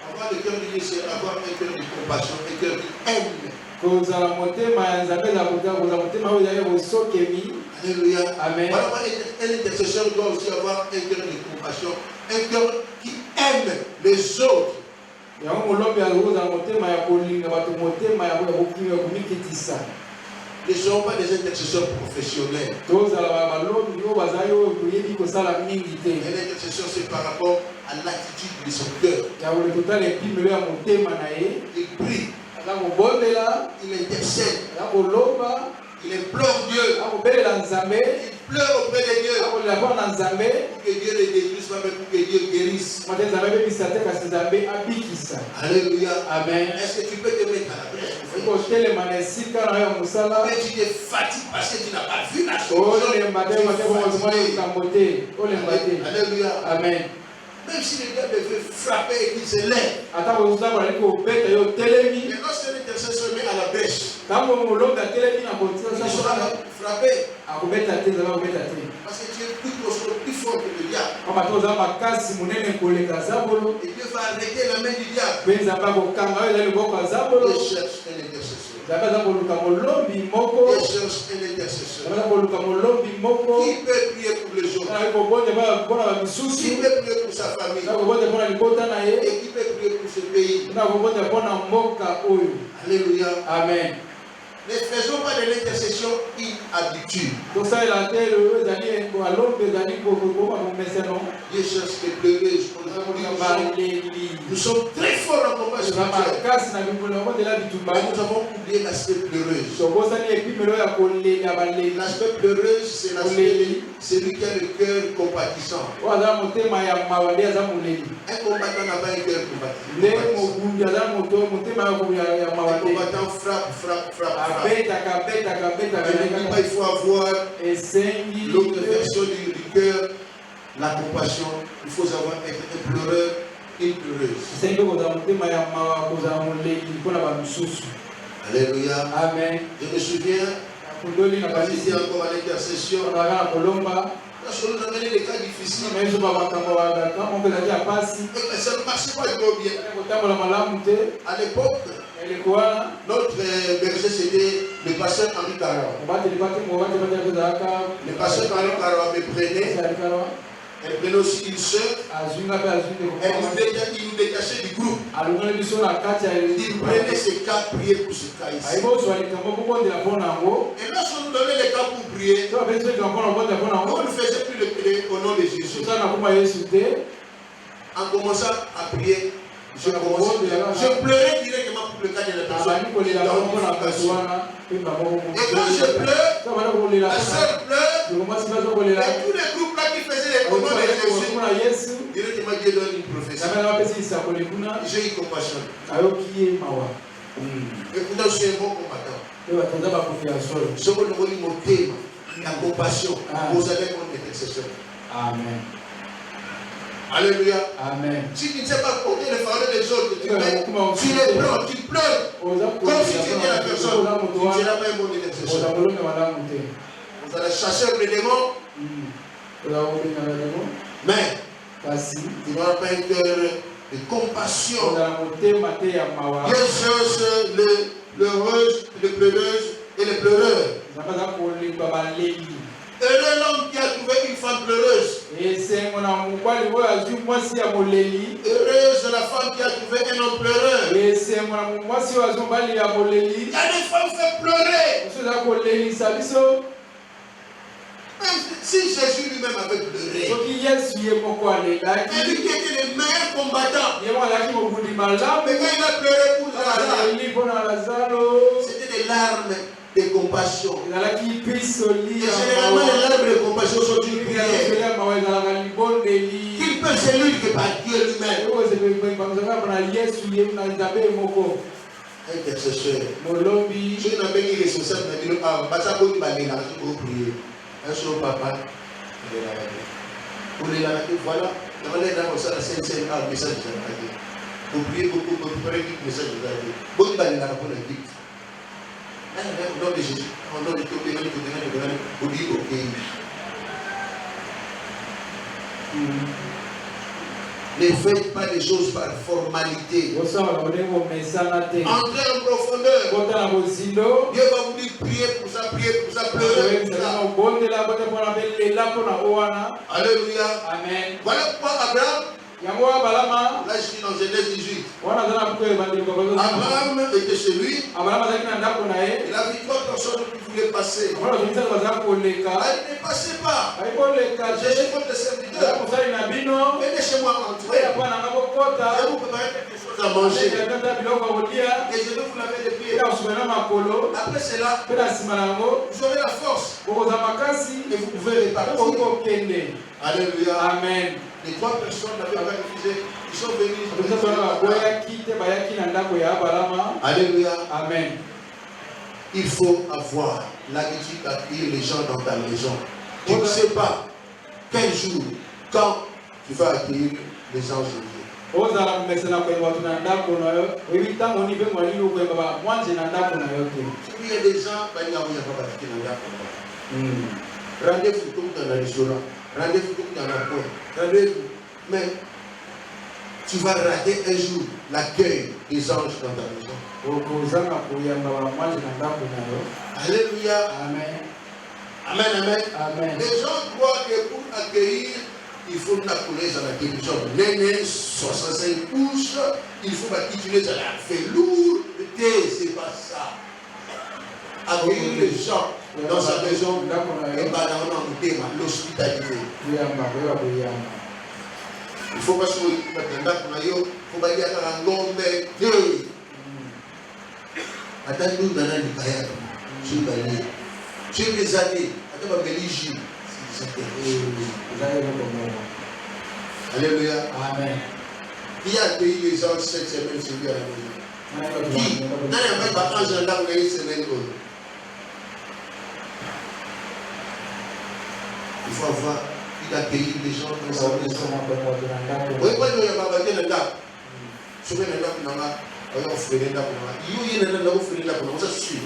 Avoir le cœur de Dieu, c'est avoir un cœur de compassion, un cœur qui aime. kozala motema ya nzambe eza kozala motema oyo ezali bosokemi Alléluia. Amen. Voilà, un intercesseur doit aussi avoir un cœur de compassion, un cœur qui aime les autres. yango molombi akozala motema ya kolinga bato motema ya komikitisa Ne seront pas des intercesseurs professionnels. tozala balombi oyo bazali oyo toyebi kosala mingi te Un intercesseur, c'est par rapport à l'attitude de son cœur. ya kole totala epimelo ya motema na ye Il prie, aza kobondela il intercède, aza koloba il implore Dieu, aza kobelela nzambe il pleure auprès de Dieu. aza kolela mpona na nzambe Pour que Dieu le détruise, pas même pour que Dieu guérisse. mate nzambe abebisa te kasi nzambe abikisa Alléluia. amen Est-ce que tu peux te mettre à la brèche pour faire kotelema na esika na yo ya mosala mais tu te fatigues parce que tu n'as pas vu la solution. olemba te mate komozomona likambo te olemba te Alléluia. amen Même si le diable veut frapper et qu'il se lève. ata kozotambola liki kobeta yo otelemi Mais lorsque l'intercesseur se met à la brèche, ntango molongi atelemi na il sera kotiaa frappé. akobeta te ezala kobeta te Parce que tu es plus costaud, plus fort que le diable. pamba te oza makasi monene koleka zabolo Et Dieu va arrêter la main du diable. mpe nzambe akokanga oyo ezali liboko ya zabolo Dieu cherche un intercesseur. nzambe aza koluka molombi moko Dieu cherche un intercesseur. nzambe aza koluka molombi moko Qui peut prier pour les autres? azali kobonde mpona Qui bamisusu peut prier pour sa famille? azali kobonde mpona libota na ye Et qui peut prier pour ce pays? mpona kobonde mpona mboka oyo Alléluia. amen Ne faisons pas de l'intercession une habitude. tosalela te oyo ezali alombi ezali koma komeseno Dieu cherche des pleureuses. Nous sommes très forts en combat spirituel. makasi na bimbola kobondela bitumba Mais nous avons oublié l'aspect pleureuse. tobosani epimelo ya kolela baleli L'aspect pleureuse, c'est l'aspect celui qui a le cœur compatissant. oyo azala motema ya mawa nde aza moleli Un combattant n'a pas un cœur nde compatissant. mobundi azala motema ya mawa Un nde combattant frappe. abetaka Il faut avoir esengi l'autre version du cœur, la compassion. Il faut avoir être un pleureur, une pleureuse. esengi kozala motema ya mawa kozala moleli mpona bamisusu Alléluia. amen Je me souviens, akundoli na quand j'étais balisi encore à l'intercession, ozalaka na kolomba lorsque nous amenait des cas difficiles, meso bamakambo bagaka moko ezali ya pasi et ça ne marchait pas trop bien. kotambola malamu te À l'époque, eleko wana notre berger c'était le pasteur Henri Karawa. mobateli bateli kozalaka Le pasteur Henri Karawa me prenait, elle prenait aussi une sœur, azwinga mpe azwi il nous détachait du groupe. Il prenait ce cas, prier pour ce cas ici. Et lorsqu'on nous donnait les cas pour prier, on ne faisait plus au nom de Jésus. En commençant à prier, je pleurais directement pour le cas de la personne. Et quand je pleure, la sœur pleure, et tous les groupes là qui faisaient les au nom de Jésus, directement Dieu donne une prophétie. J'ai eu compassion. Et pourtant je suis un bon combattant. Je vous donne mon thème, la compassion. Vous avez mon intercession. Amen. Alléluia. Amen. Si tu ne sais pas porter le fardeau des autres, tu les prends, tu pleures, comme si tu étais la personne, tu ne seras pas un bon intercesseur. Vous allez chasser les démons, mais tu n'auras pas un cœur de compassion. Dieu cherche l'heureuse, les pleureuses et les pleureurs. Heureux l'homme qui a trouvé une femme pleureuse. Heureuse la femme qui a trouvé un homme pleureur. Il y a des femmes qui font pleurer. Même si Jésus lui-même avait pleuré. Et lui qui était le meilleur combattant. Mais quand il a pleuré pour Lazare, c'était des larmes de compassion. Et généralement, les larmes de compassion sont une prière. Qu'il peut se lire que par Dieu lui-même. Intercesseur. Je n'ai pas été responsable de dire, prier. Un seul papa. Pour les laver, voilà. Dans les dans ça, la scène, message de la radio. Vous priez beaucoup, vous préparez vite message de la radio. Vous allez la pour la vie. Au nom de Jésus, au nom de tout le monde, vous dites ok. Ne faites pas des choses par formalité. Entrez en profondeur. Dieu va vous dire prier pour ça, pleurer pour ça. Alléluia. Amen. Voilà pourquoi Abraham. Là, je suis dans Genèse 18. Abraham était chez lui. Il a vu 3 personnes qui voulaient passer. Il ne passait pas. Je suis votre serviteur. Venez chez moi entrer. Je vais vous préparer quelque chose à manger. Et je vais vous laver les pieds. Après cela, vous aurez la force. Et vous pouvez repartir. Alléluia. Amen. Les 3 personnes n'avaient pas refusé. Ils sont venus. Alléluia. Amen. Il faut avoir l'habitude d'accueillir les gens dans ta maison. Tu ne sais pas quel jour, quand tu vas accueillir les anges de Dieu. Il y a des gens qui rendez-vous tout dans le restaurant. Rendez-vous dans la pointe. Rendez-vous. Mais tu vas rater un jour l'accueil des anges dans ta maison. Alléluia. Amen. Amen, amen. Amen. Les gens croient que pour accueillir, il faut la connaître à la télévision. Néné, 65 pouces, il faut utiliser la velours. C'est pas ça. Accueillir les gens dans sa maison, l'hospitalité. Il faut pas se dire que il faut pas dire que la ngombe Dieu. Attends-nous dans la Nikaya. J'ai des années. Attends, Belgique. Alléluia. Amen. Qui a accueilli les gens cette semaine sur lui à la maison? Qui? N'a même pas un gendarme qui a une semaine. Il faut avoir accueillir les gens dans sa maison. Oui, quand il y a un babaté de dame, souvent il y a un dame, il y a un frère de dame, il y a un frère de dame, ça suit.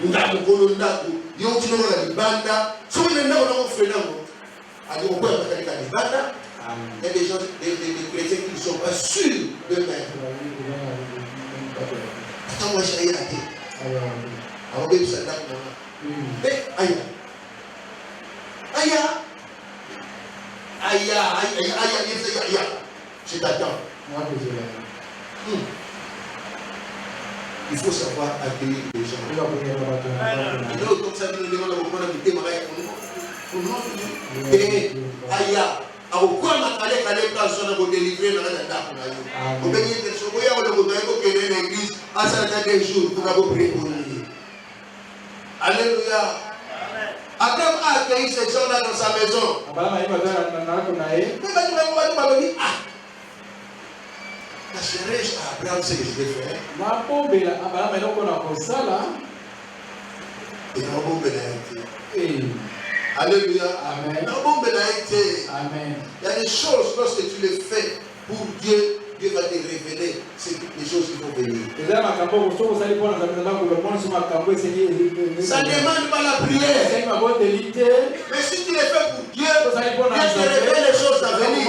Il y a un frère de dame, il y a un frère de dame, souvent il y a un frère de dame. Alors, on peut avoir des banda. Il y a des gens, des chrétiens qui ne sont pas sûrs d'eux-mêmes. Attends, moi j'ai été. Alors, on ça dame. Mais, aïe. Aïe. Aïe. Je t'attends. Il faut savoir accueillir les gens. Il y a comme ça, nous demandons au point de démarrer pour nous. Et Aya, à quoi m'a calé personne pour délivrer dans la date. Au béni de ce qu'on y a, on a l'église à certains des jours pour avoir prié pour nous. Alléluia. Après accueillir ces gens-là dans sa maison. La chérie à Abraham, c'est ce que je vais faire. Et non, bon, alléluia. Amen. Non, bon, amen. Il y a des choses, lorsque tu les fais pour Dieu, Dieu va te révéler c'est toutes les choses qui vont venir. Ça ne demande pas la prière. Mais si tu les fais pour Dieu, Dieu te révèle les choses à venir.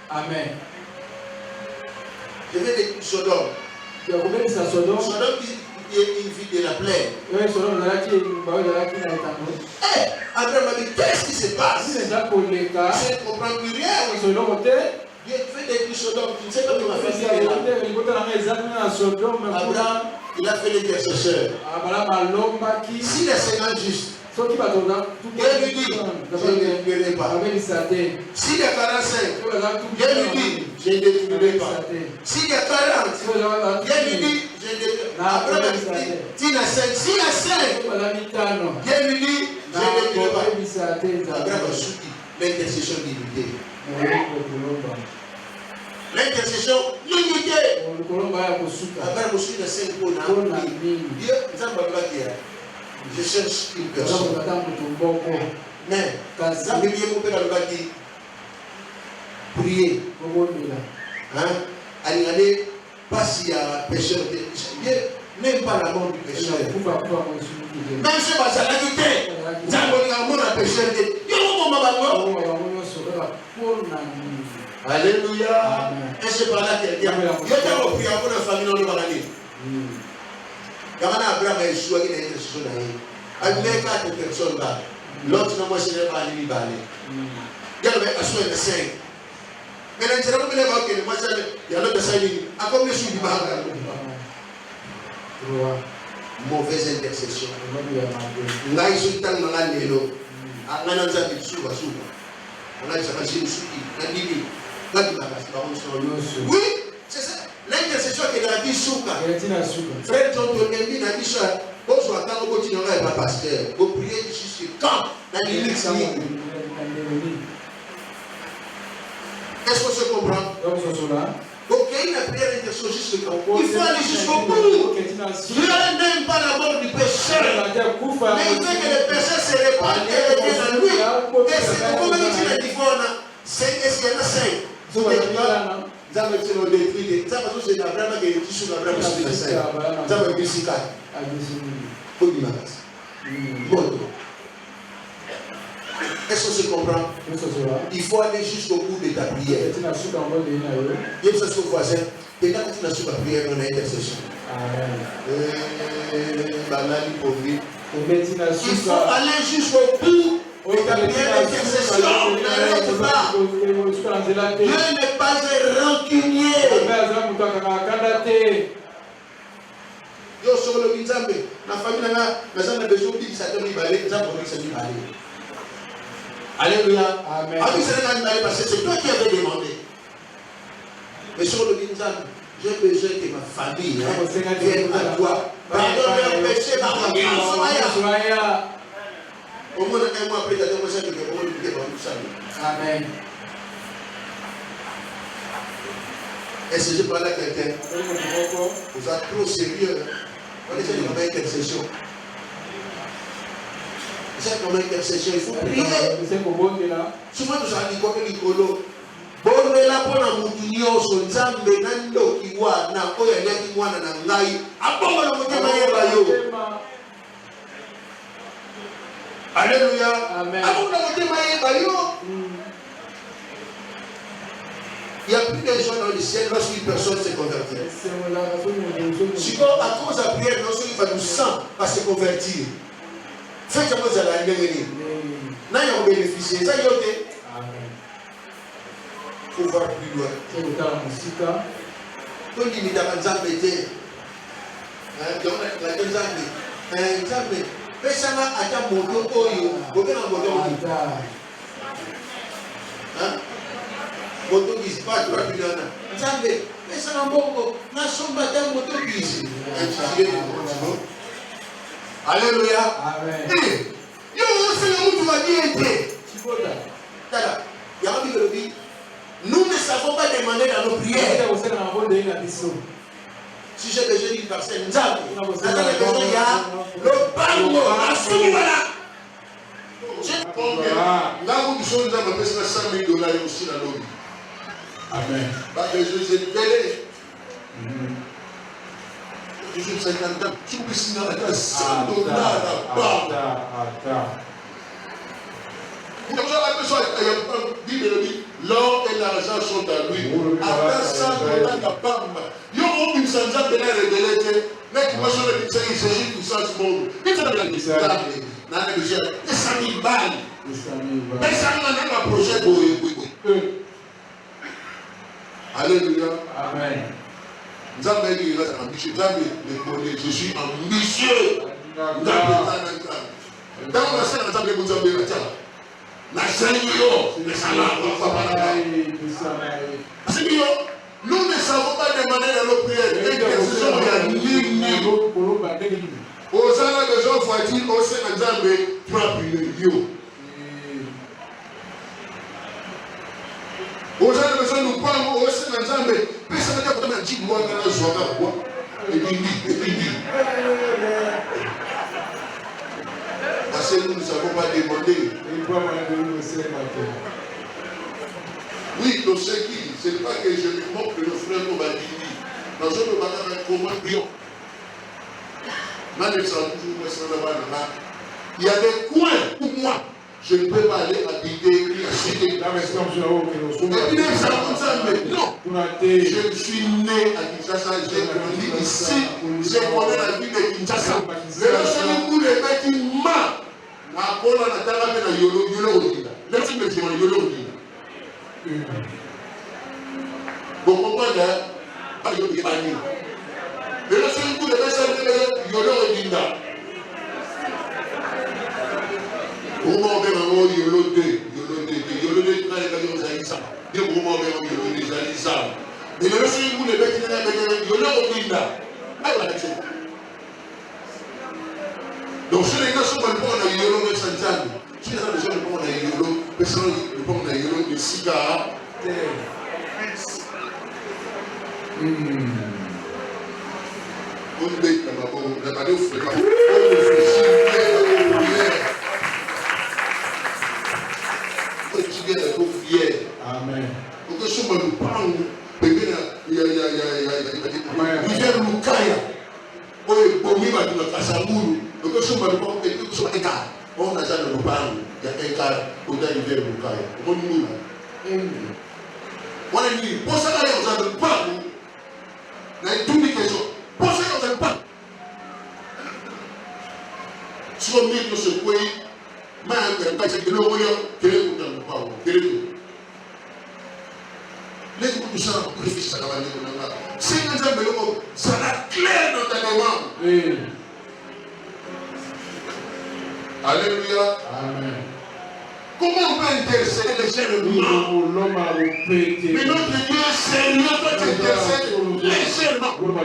Amen. Je vais dire Sodome. Sodome qui est une ville de la plaine. Abraham m'a dit, qu'est-ce qui se passe? Je ne comprends plus rien. Dieu fait des Sodome. Tu ne sais pas comment faire ça. Abraham, il a fait l'intercesseur. S'il est 50 juste, Dieu lui dit, je ne détruirai pas. S'il y a 45, Dieu lui dit, je ne détruirai pas. S'il y a 40, Dieu lui dit, je ne détruirai pas. Abraham dit, s'il y a 5, Dieu lui dit, je ne détruirai pas. Abraham a soutenu l'intercession limitée. L'intercession limitée. Abraham a soutenu 5 pots. Dieu, ça ne va pas dire. Je cherche une personne. Mais, ça veut dire mon père a dit prier. Allez, pas s'il y a un pécheur. Même pas la mort du pécheur. Même si ça l'a quitté. Ça veut dire mon pécheur. Alléluia. Et c'est par là qu'elle dit Dieu t'a repris à la famille dans le paradis. Abraham a échoué dans l'intercession d'ailleurs. Il y a 4 personnes là. L'autre n'a pas cherché à aller. Il y a 5. Mais il y a l'autre 5. À combien de choses il va mauvaise intercession. Là, ils sont dans la nélo. On a un oui, c'est ça. L'intercession qui est dans la vie souka. Frère John Tonembi n'a dit ça. Quand on attend au quotidien, il va pasteur. Vous priez jusqu'à quand? Dans l'église. Est-ce qu'on se comprend? Donc il y a une prière d'intercession jusqu'à quand? Il faut aller jusqu'au bout. Dieu n'aime pas la mort du pécheur. Mais il veut que le pécheur se répande et revienne à lui. Et c'est pourquoi il dit la divine. Est-ce qu'il y en a 5? Ça veut dire qu'on détruit. Ça veut dire que c'est Abraham qui est sur Abraham sur les 5. Ça veut dire que c'est 4. Est-ce qu'on se comprend? Il faut aller jusqu'au bout de ta prière. Il y a ce voisin. Et quand tu n'as pas prière, on a intercession. Il faut aller jusqu'au bout de ta prière d'intercession. N'arrête pas. Dieu n'est pas un rancunier. Yo sur le Nzambe, la famille n'a besoin de Satan libéré, alléluia. Amen. Parce que c'est toi qui avais demandé. Mais sur le Nzambe, j'ai besoin que ma famille vienne à toi. Pardonne leur péché, pardonne leur au moins un mois après, tu as demandé que tu as Amen. Est-ce que je parle à quelqu'un? Vous êtes trop sérieux. On essaie de faire une intercession. C'est comme une intercession. Il faut prier. Souvent, nous avons dit quoi que Nicolo. Bon, là, pour la moutinio, son Zambé, Nando, Kiwa, Nakoya, Yakiwana, Nangai. Après, on va vous alléluia. Amen. Il n'y a plus de gens dans le ciel lorsqu'une personne se convertit. Si à cause de la prière, lorsqu'il va nous sang va se convertir. Faites comme ça la venir. N'a pas bénéficié. Ça y est. faut voir plus loin. C'est le cas en musique. Quand il dit à Nzambe, Nzambe, pesama ata moto oyo, bokena moto oyo. Moto bisi pas tu vas plus loin. Nzambe, pesama mbongo, na somba ata moto bisi. Alléluia. Amen. Yo, c'est le mot qui va dire. Nous ne savons pas demander dans nos prières. Si j'ai déjà dit verset, nous avons besoin de le bango, la soumala. Là où nous sommes, nous avons besoin de $100,000 aussi dans nos vies. Amen. Parce que je suis payé. Je suis 50 ans. Tu peux signer $100 là-bas. L'or et l'argent sont à lui. Après ça, on a la pomme. Il y a une sanza de la révélée. Mais qui va se le dire, il s'agit de ça, ce monde. Il faut la dire. Dans les budgets, et 100 000 balles. Mais ça n'a pas projet pour eux. Alléluia. Amen. Nzambe dit, il est ambitieux. Nzambe le connaît. Je suis ambitieux. Nzambe. Dans la scène, Nzambe vous a dit, la Seigneur, nous ne savons pas demander dans nos prières. Aux gens de gens voitures, au sein de Nzambe, tu as pris le lieu. Aux gens de gens nous parlons, au sein de Nzambe, mais ça veut dire que tu as dit, moi, dans la joie, et puis, parce que nous ne savons pas demander. Oui, dans ce qui, ce n'est pas que je me moque de nos frères comme Adini. Dans ce moment-là, comment prions. Il y a des coins où moi, je ne peux pas aller habiter, acheter. Et puis, non. Je suis né à Kinshasa, j'ai grandi ici, j'ai connu la vie de Kinshasa. Le seul où les mecs qui m'a. Na kola na tala pe na yolo odina. Let's make you yolo odina. Bon comprendre pas yolo qui bani. Le seul coup de personne de yolo odina. Au moment même yolo de très les gars ça. Bien au moment même yolo de ça. Mais le seul coup de personne de yolo odina. Ah la question. Donc, si les gars sont pas bons, on a yolo, mais ça n'aime. Si les gens ne sont pas yolo, personne ne peut pas yolo, mais si gars. On bête là-bas, on a pas de frais. On réfléchit bien à la fière. Amen. Donc, si on nous parle, il y a Lukaya. On est promis à la Kassamuru. Donc, si on nous parle, on a déjà le parle. Il y a un cas au dernier Lukaya. On nous on est dit, pour ça, on a le parle. Il y a toutes les questions. Pour ça, on a le parle. Si on met dans ce pays, mais c'est que le royaume, quel est le parle? Quel est le c'est que ça la clair dans ta demande. Alléluia. Amen. Comment on peut intercéder les chaînes de l'homme? Mais notre Dieu, Seigneur, toi tu intercèdes légèrement. Pourquoi?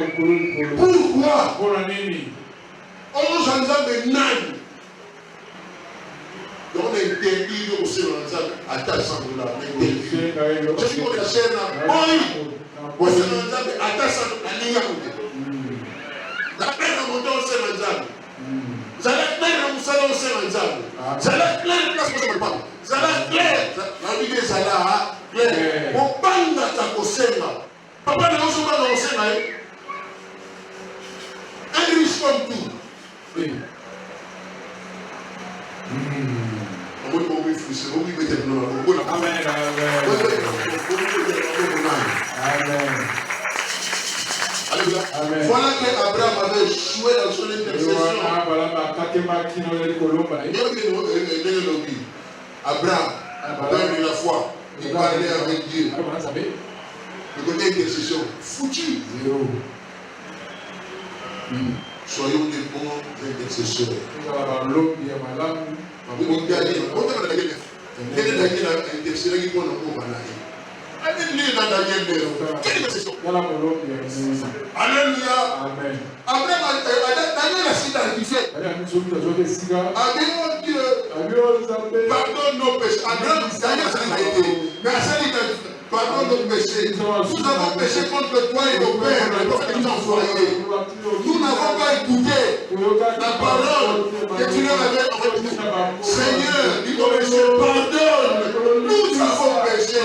On nous en a des nains. On a interdit aussi à ta santé là. Je suis pour la chaîne là. Oui. On s'est lancé à ta santé à l'Ignacouté. La peine à monter au Sénat. Ça la peine à mousser au Sénat. Ça la claire, place pour ça. Ça la claire. La vie des Zala, claire. On parle à ta Sénat. Papa ne nous pas dans le Sénat. Un riche comme tout. Amen. Voilà qu'Abraham avait joué dans son intercession. Abraham, père de la foi. Il parlait avec Dieu. Le côté intercession, foutu. Soyons des bons intercesseurs. Alléluia. Amen. Après, Daniel a s'identifié. Pardonne nos péchés. Pardonne nos péchés. Nous avons péché contre toi et nos pères, les prophètes qui nous ont envoyés. Nous n'avons pas écouté la parole que tu leur avais envoyée. Seigneur, dis nos péchés, pardonne. Nous avons péché.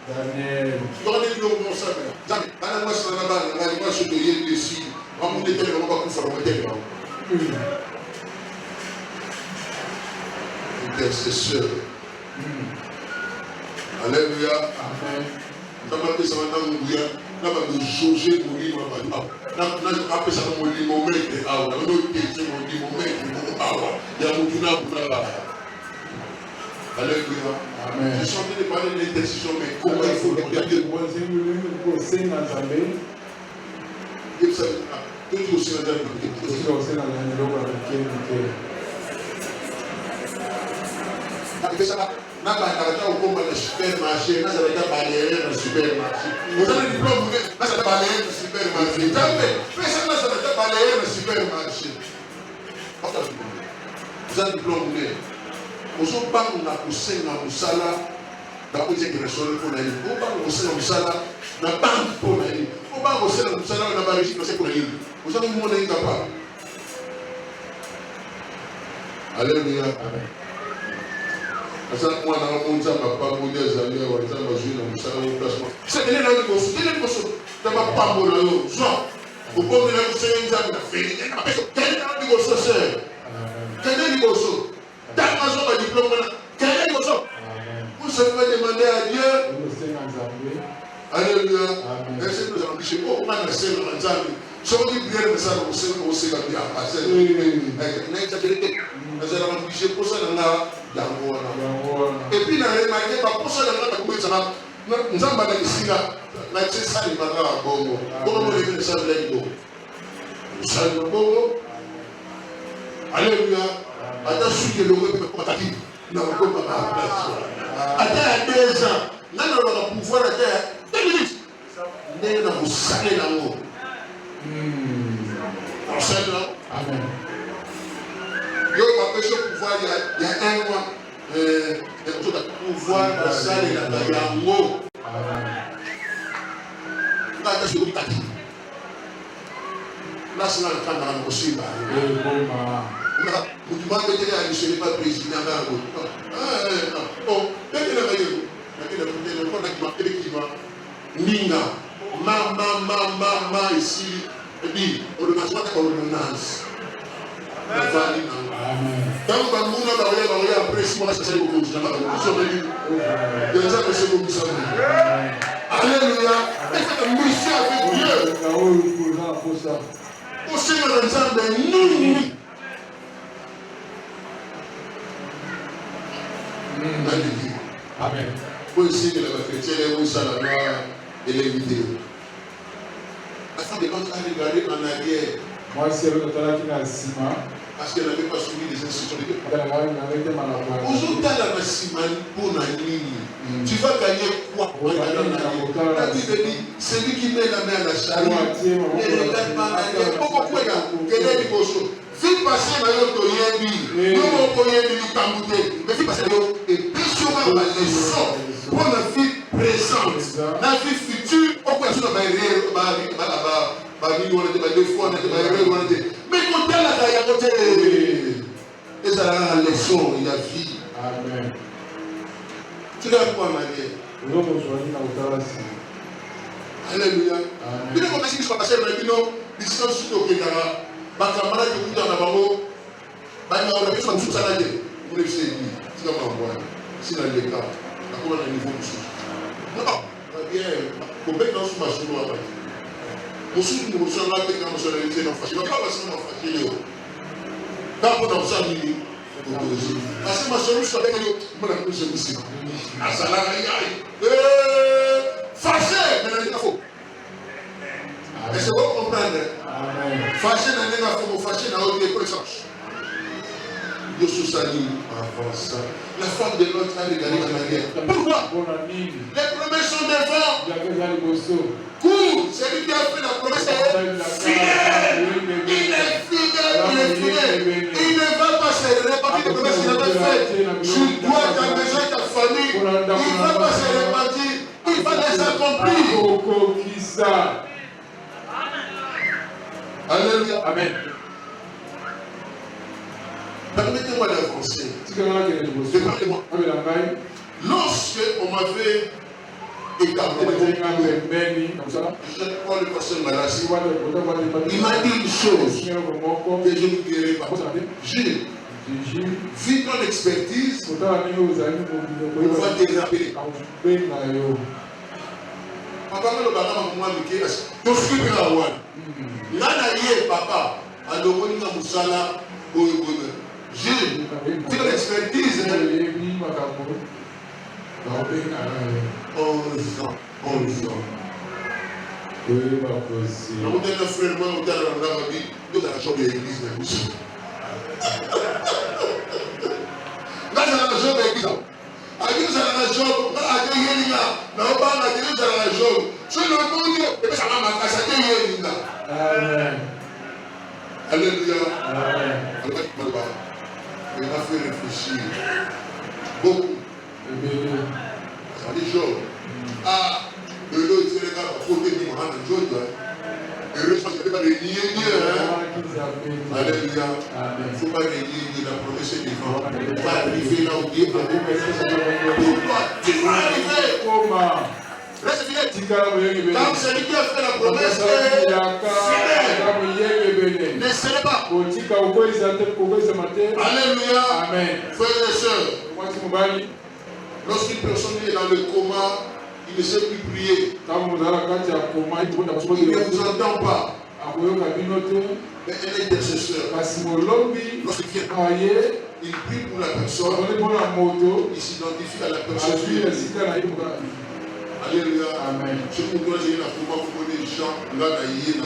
Daniel. Donnez-nous mon salut. Daniel, moi, je suis là-bas. Moi, je suis ici. On m'a dit que je ne vais pas faire intercesseur. Alléluia. Amen. Nous avons appelé ça maintenant Mouya. Nous avons jauger mon lit. Nous avons appelé ça mon lit. Mon maître. Nous avons question mon lit. Mon maître. Il y a mon tournant pour là. Alléluia. Amen. Je suis en train de parler de l'intercession, mais comment il faut le regarder. Supermarché, là, ça va être balayé dans le supermarché. Vous avez le diplôme, là, ça va balayer dans le supermarché. Mais ça, là, ça va être balayé dans le supermarché. Vous avez le diplôme, vous avez pas qu'on a poussé dans le sala, dans le côté de la soirée pour l'aller. Vous n'avez pas poussé dans le sala, dans la banque pour l'aller. Vous n'avez pas poussé dans le sala, dans la régie pour l'aller. Vous avez le monde incapable. Alléluia. Amen. Asa moi na monza papa mo des amis wa nzamba jouer na musala au placement. C'est elle là le boss, elle le boss. Ta papa mo là yo. Jean. Au bon de la musée nzamba na fait. Na peso. Quel est le boss sœur? Quel est le boss? Ta maison ba diplôme là. Quel est le boss? Vous savez demander à Dieu. Alléluia. Est-ce que nous allons dire oh man c'est le nzamba. Je vous dis bien que ça nous sert au Seigneur bien passer. N'est pas vérité. Nous allons dire pour ça là. Et puis, dans les magasins, pour ça, nous avons ici là, c'est ça, il va à Bongo. Bongo, il ça, alléluia. Attends, je suis le contact. Non, attends, 2 ans. Nous allons pouvoir attendre 2 minutes. Nous allons vous saler l'amour. Amen. Yo, ma péché pouvoir, il y a 1 mois, pouvoir, la salle et la taille en haut. Là, c'est le tati. Là, c'est dans le camp dans la possible. Vous demandez à monsieur le président. Oh, dès que Ninga, ma, ici, et puis, ordonnance. Donc, après, si on a cherché beaucoup de gens, alléluia. C'est une mission avec Dieu. Au Seigneur de l'ensemble, nous. Amen. Pour essayer que la chrétienne est la loi et les vidéos. Afin de quand on a regardé en arrière. Moi, c'est le total qui a ciment. Parce qu'elle n'avait pas suivi les instructions de Dieu. Aujourd'hui, tu as la ciment pour la ligne. Tu vas gagner quoi? La Bible dit, celui qui met la main à la charrue, ne regarde pas en arrière. Pourquoi quel est le bosso? Fais passer ma yoto yebi. Non, mon poignet de l'Utambouté. Mais fais passer la yoto. Et puis, sur la leçon pour la vie présente. La vie future, on peut ajouter mais quand elle a côté, et ça a la leçon, il y a vie. Amen. Tu l'as quoi, ma vie? Alléluia. Il faut que je sois passé dans le bino, distance sur le Kékara, ma camarade de Kouta Nabamo, ma camarade de Kouta Nabamo, vous le savez, c'est comme un bois. C'est dans les cas, à quoi on a un niveau de sous. Non, bien, pour mettre dans ce machin, on va pas. Nous sommes là, nous sommes là, nous sommes là, nous sommes là, nous sommes là, nous sommes là, Parce que ma solution avec lui, moi la plus aussi. Fâché, mais il faut. Est-ce que vous comprenez? Fâché, il faut fâché dans le connaissance. Dieu sous sa ligne avance. La femme de l'autre a regardé en arrière. Pourquoi? Les promesses sont devant. Cours, c'est lui qui a fait la promesse. Fidèle. Il est fidèle. Il ne va pas se répartir les promesses qu'il avait faites. Je dois ta maison et ta famille. Il ne va pas se répartir. Il va les accomplir. Alléluia. Amen. Permettez-moi d'avancer. Départez-moi. Lorsque on m'avait écarté, je prends le pasteur Malassi. Il m'a dit une chose que je ne dirai pas. Gilles, vu ton expertise, on va te rappeler. Papa, le baba m'a dit que tu suis la one. Là, papa, à l'origine de Moussala, Gilles, vu ton expertise. 11 ans. Oui, ma possible. On a un frère, on a dit, nous avons la chambre de l'église. Là, c'est la chambre de l'église. À qui nous avons la chambre, à qui nous avons la chambre. Si nous avons dit, et puis ça va marquer, ça dit, Amen. Alléluia. Amen. Il m'a fait réfléchir beaucoup. Ça dit Job. Ah, de l'autre, c'est le gars à côté de Mohamed Job. Heureusement que ce n'est pas des niais. Alléluia. Il ne faut pas les nier, la promesse est vivante. Il ne faut pas arriver là où Dieu va. Pourquoi tu vas arriver? Comment? Reste fidèle. Quand celui qui a fait la promesse est fidèle. Ne serait pas. Alléluia. Amen. Frères et sœurs. Lorsqu'une personne est dans le coma, il ne sait plus prier. Il ne vous entend pas. Mais un intercesseur, lorsqu'il vient travailler, il prie pour la personne. Il s'identifie à la personne. Alléluia. Amen. Je vous dois dire la foi, vous connaissez Jean, là, il y a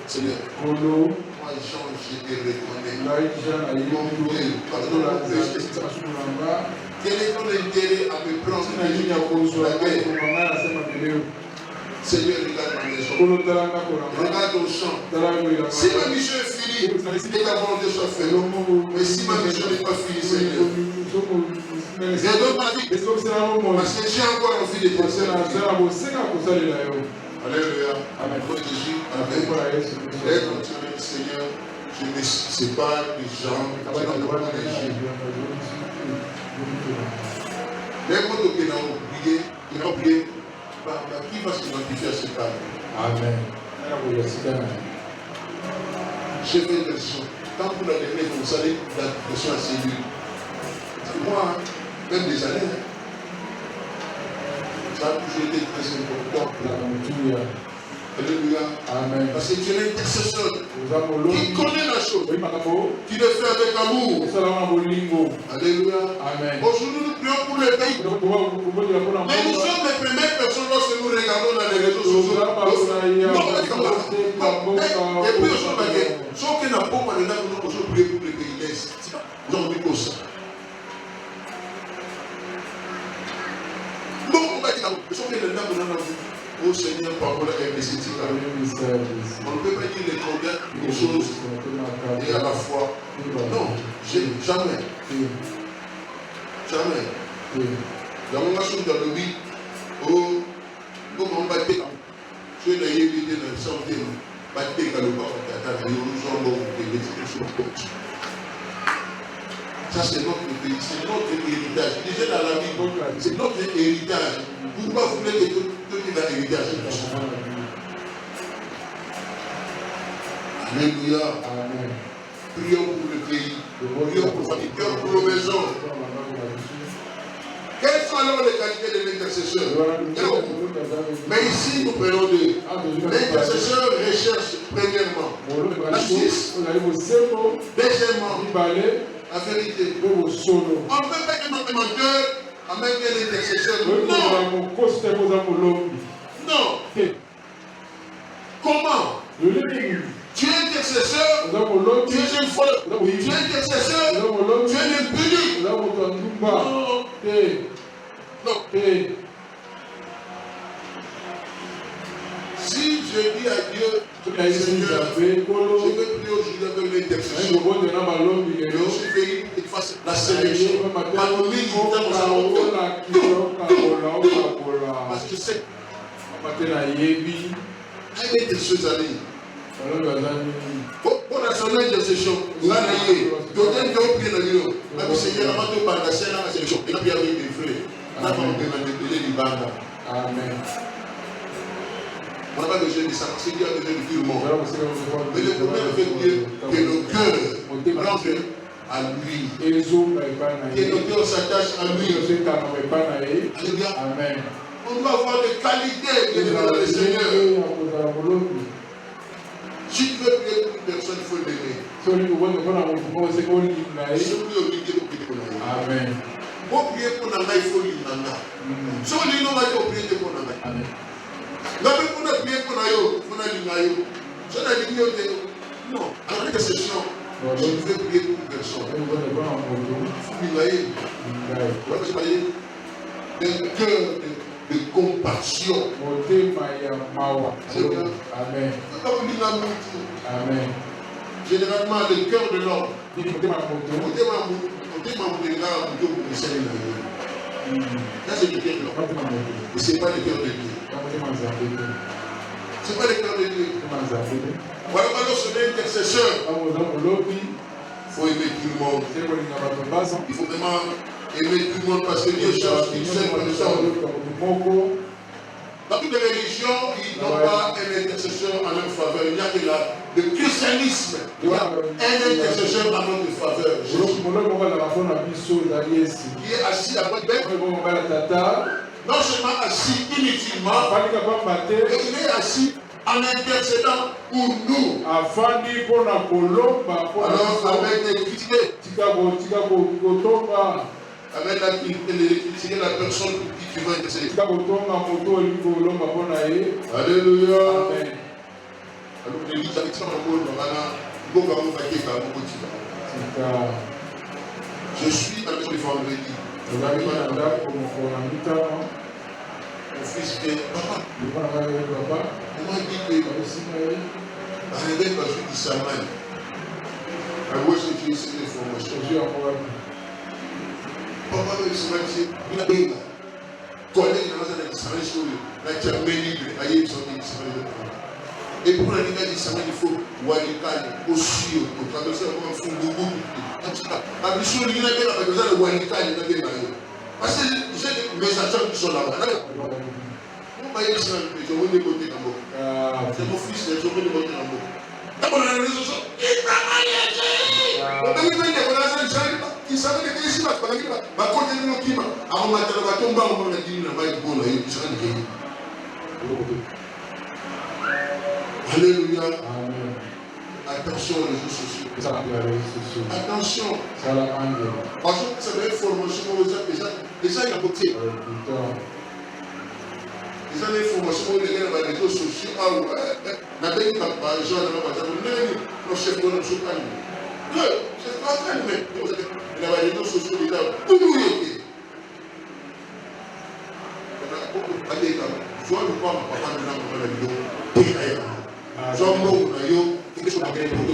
Seigneur. Moi, Jean, je te reconnais. Quel est ton intérêt à me prendre la guerre? Seigneur, regarde ma maison. Regarde ton champ. Si ma mission est finie, et ta volonté soit faite. Mais si ma mission n'est pas finie, Seigneur, je donne ma vie. Parce que j'ai encore envie de penser à la vie. Alléluia. Amen. Amen. Et continuez, Seigneur, je me sépare des gens qui n'ont pas d'énergie. N'importe qui n'a oublié, qui va s'identifier à ce cadre? Amen. J'ai fait une version. Quand vous la donnez, vous savez la version à cellule. Moi, même des années, ça a toujours été très important. Alléluia. Amen. Parce que tu es l'intercesseur qui connaît la chose, qui le fait avec amour. Alléluia. Amen. Aujourd'hui, nous prions pour le pays. Mais nous sommes les premières personnes lorsque nous regardons dans les réseaux sociaux. Et puis, sauf qu'il n'a pas de date, nous pouvons prier pour le pays de l'Est. Nous avons dit pour ça. Donc, on va dire, sauf que les dames nous avons dit. Oh Seigneur, parole MBCT. On ne peut pas dire les combien de choses et à la fois. Non, jamais. Jamais. Dans mon machine dans le oui, oh, comment on va dire, tu es là, il y a des santé, pas de ça, c'est notre pays, c'est notre héritage. Déjà dans la Bible, c'est notre héritage. Pourquoi vous voulez que tout l'héritage? Alléluia. Amen. Prions pour le pays. Prions pour la famille. Prions pour nos maisons. Quelles sont alors les qualités de l'intercesseur? Mais ici, nous prenons deux. L'intercesseur recherche premièrement la justice. Deuxièmement, La vérité. Au solo. On ne peut pas être un animateur en même temps l'intercession. Non. Non. Comment? Tu es intercesseur, tu es une folle, tu es intercesseur, tu es une impuni. Non. Non. Si je dis à Dieu, Seigneur, je vais prier aujourd'hui avec l'intercession. Je suis venu pour qu'il fasse la sélection. Parce que c'est un intercesseur. Pour la seule intercession, vous allez prier dans l'union. Mais Seigneur, avant de parler de la sélection, il y a bien des frères. On a demandé du banda. Amen. On n'a pas besoin de ça, c'est Dieu a besoin de tout le monde. Mais le problème est que le cœur rentre à lui. Que le cœur s'attache à lui. Alléluia. Amen. On doit avoir des qualités dans le Seigneur. Si tu veux prier pour une personne, il faut l'aimer. Amen. Pour prier pour Nanga, il faut l'aimer. Si on dit non, on va prier pour Nanga. Amen. Non, mais pour nous prier pour Nayo, il faut l'aimer. Si on a dit non, alors l'intercession, je veux prier pour une personne. Il faut l'aimer. D'un cœur de compassion. Amen. Amen. Généralement, le cœur de l'homme. Ça, c'est le cœur de l'homme. Mais ce n'est pas le cœur de Dieu. Ce n'est pas le cœur de Dieu. Voilà, lorsqu'on est intercesseur, il faut aimer tout le monde. Il faut vraiment aimer tout le monde parce que Dieu cherche une seule personne. Dans toutes les religions, ils n'ont pas un intercesseur en leur faveur. Il n'y a que le christianisme. Il y a un intercesseur en notre faveur. Qui est assis à droite non seulement assis inutilement, mais il est assis en intercédant pour nous. Alors, avec des critiques, avec la personne pour qui tu vas intercéder. Alléluia. Je suis à la maison du vendredi. Mon fils vient, papa. On m'a dit que arrivé dans une Isamaï. I wish that you see this information. Papa, il a dit, collègue dans la Isamaï, il a dit, il et pour la ligne d'Isamaï, il faut Walikali, aussi, au traverser comme un fond de goût. La mission de l'Inaï, il a besoin de Walikali, parce que j'ai des messagers qui sont là-bas. Vous voyez, je vais les côtés là-bas. C'est mon fils, je vais les côtés là-bas. D'abord, on a les réseaux sociaux. Il savait que ici, ma côté de nos climat, avant ma télé, on a dit, on a dit, bon, il sera dit. Alléluia. Amen. Attention aux réseaux sociaux. Attention. Parce que c'est une formation les gens, il a voté. Les gens, l'information où les gens dans les réseaux sociaux, n'a pas eu de gens dans le chef de notre soutien. Non, c'est pas très bien. Il y a les réseaux sociaux, les gens, où nous y est. Allez, je vois le point, papa, dans la vidéo. Jombo na yo quelque chose qui est pour que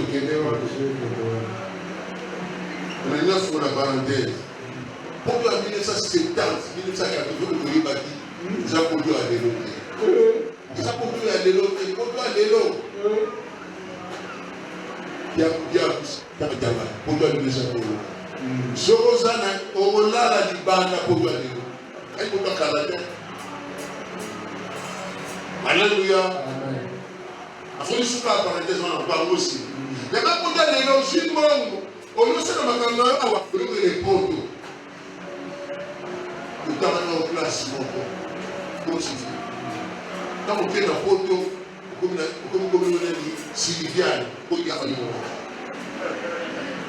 on a neuf pour la parenthèse. Pour la 1970, 1980, on a bâti, ça produit à l'élo. Ça produit à l'élo, et produit à l'élo. Bien, produit à l'élo. Sorosana, on a la libana produit à l'élo. Elle produit à Canada. Alléluia. Il faut que la parenthèse en parle aussi. Mais quand on a les logiques, on ne sait pas comment on va faire les potes. Le temps en place, mon quand on fait la photo, comme on dit, Sylviane, pour y avoir.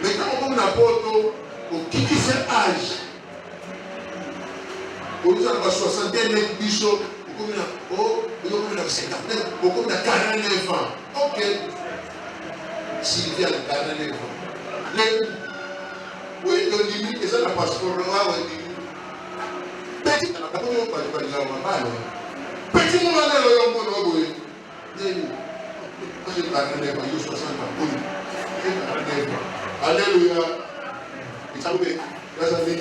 Mais quand on a la photo, qui fait âge. Au lieu d'avoir 61 bichot, beaucoup de 59, beaucoup de 49 ans. Ok. Sylvia, 49 ans. Oui, le limite, et ça, la passeport, là, on dit. Petit, on n'a pas de petit monde, là, on a moi, j'ai 49 ans, j'ai 60 ans. Alléluia. Et ça, oui, là, ça dit,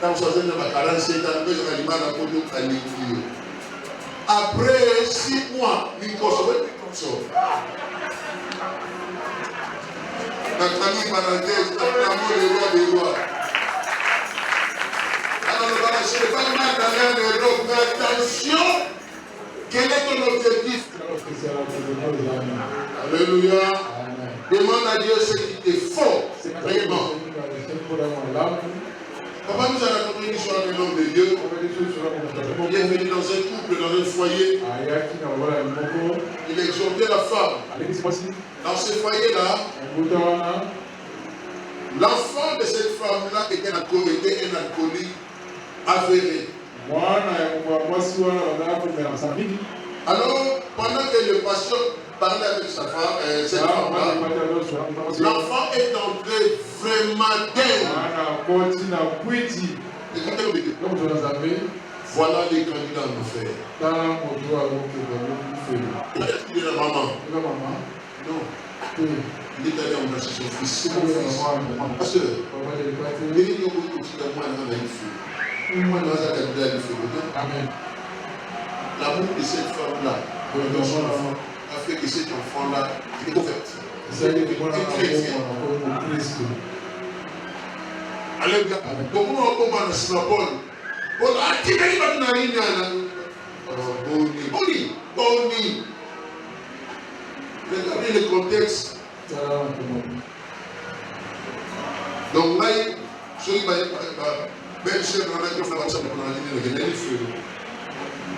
quand vous sortez de 47 ans, vous avez du mal à produire un livre. Après 6 mois, il faut sauver comme ça. La famille parenthèse, l'amour des rois des rois. Alors, le balai, ce n'est pas mal d'aller en Europe, mais attention, quel est ton objectif? Alléluia. Demande à Dieu ce qui te faut. Vraiment. Papa nous a raconté l'histoire de l'homme de Dieu. Il est venu dans un couple, dans un foyer. Il exhortait la femme. Dans ce foyer-là, l'enfant de cette femme-là était un alcoolique avéré. Alors, pendant que le pasteur parlait avec sa femme, cette femme-là, l'enfant est entré vraiment d'elle. Voilà les candidats en enfer. Il a dit à la maman. Non. Il est allé embrasser son fils. C'est mon fils. Pasteur, il est venu au bout de moi dans la feu. Moi, dans la feu. Amen. L'amour de cette femme-là, de son enfant, a fait que cet enfant-là est ouvert. Alléluia. Comment on commence à Paul? Paul a dit qu'il va nous arriver à Boni. Regardez le contexte. Donc là,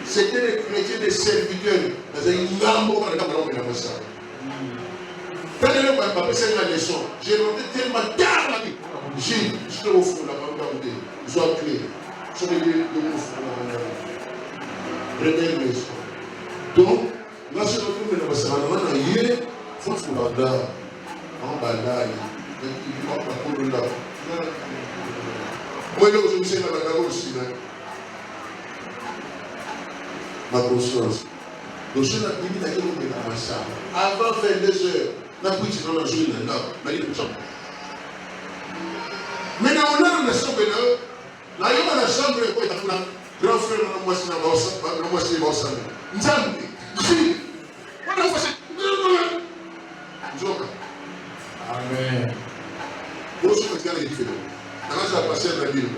c'était les chrétiens des serviteurs. Quand je vais passer la leçon, j'ai noté tellement tard la vie. J'ai au fond la parole de soit clé. Sur les lieux de mon frère. Réveille leçon. Donc, là, je retrouve le Massaman, il faut que la dame, en balaye, il va pas pour le lave. Moi, je me suis dit, aussi, ma conscience. Donc, je n'ai pas dit que je vais ça. Avant 22 heures, la bouche dans la journée, là, il y a des gens. Maintenant, on a une chambre là. Là, il y a une chambre là, grand frère, on a une chambre. Nzambi, si, on a fait amen. Bonjour, je suis allé différent. Maintenant, je vais passer à la ville.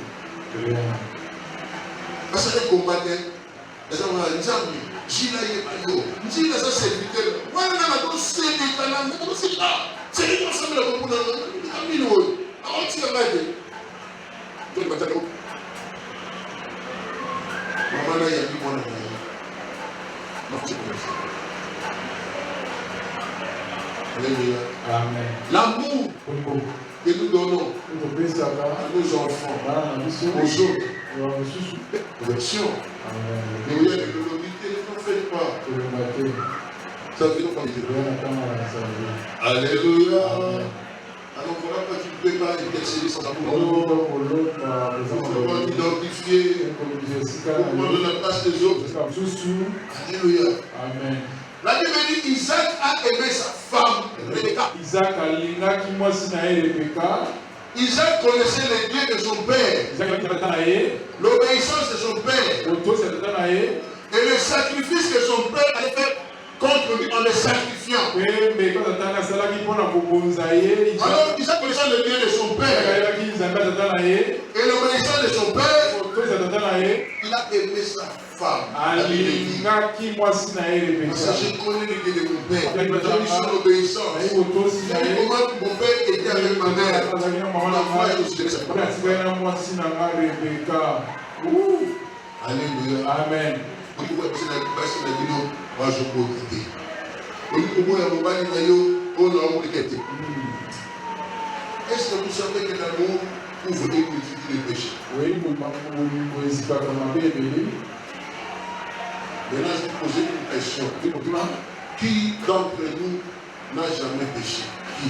Parce que les combattants, les gens vont dire, Nzambi, Gila est maillot. Gila, ça c'est serviteur. Moi, on a tout c'est des canaux, tout c'est là. C'est les gens qui sont là pour nous. Amis, nous. Alors, tu vas m'aider. Tu vas m'aider. Maman, là, il y a plus mon ami. Alléluia. Amen. L'amour que nous donnons à nos enfants, aux autres, correction. Alléluia. Ne faites pas. Ça veut dire pas. Alléluia. Alors voilà pourquoi tu ne peux pas intercéder sans amour. Il faut pas identifier. Pour prendre la place des autres. Alléluia. Amen. La Bible dit Isaac a aimé sa femme, Rebecca. Isaac connaissait les dieux de son père, l'obéissance de son père, et le sacrifice que son père allait faire contre lui en le sacrifiant. Alors Isaac connaissait le Dieu de son père et l'obéissance de son père, il a aimé sa femme. Parce que je connais le Dieu de mon père. Il m'a donné son obéissance. Comment mon père était avec ma mère. Alléluia. Amen. Est-ce que vous savez que l'amour ouvre et multiplie les péchés. Maintenant, je vais poser une question. Qui d'entre nous n'a jamais péché? Qui?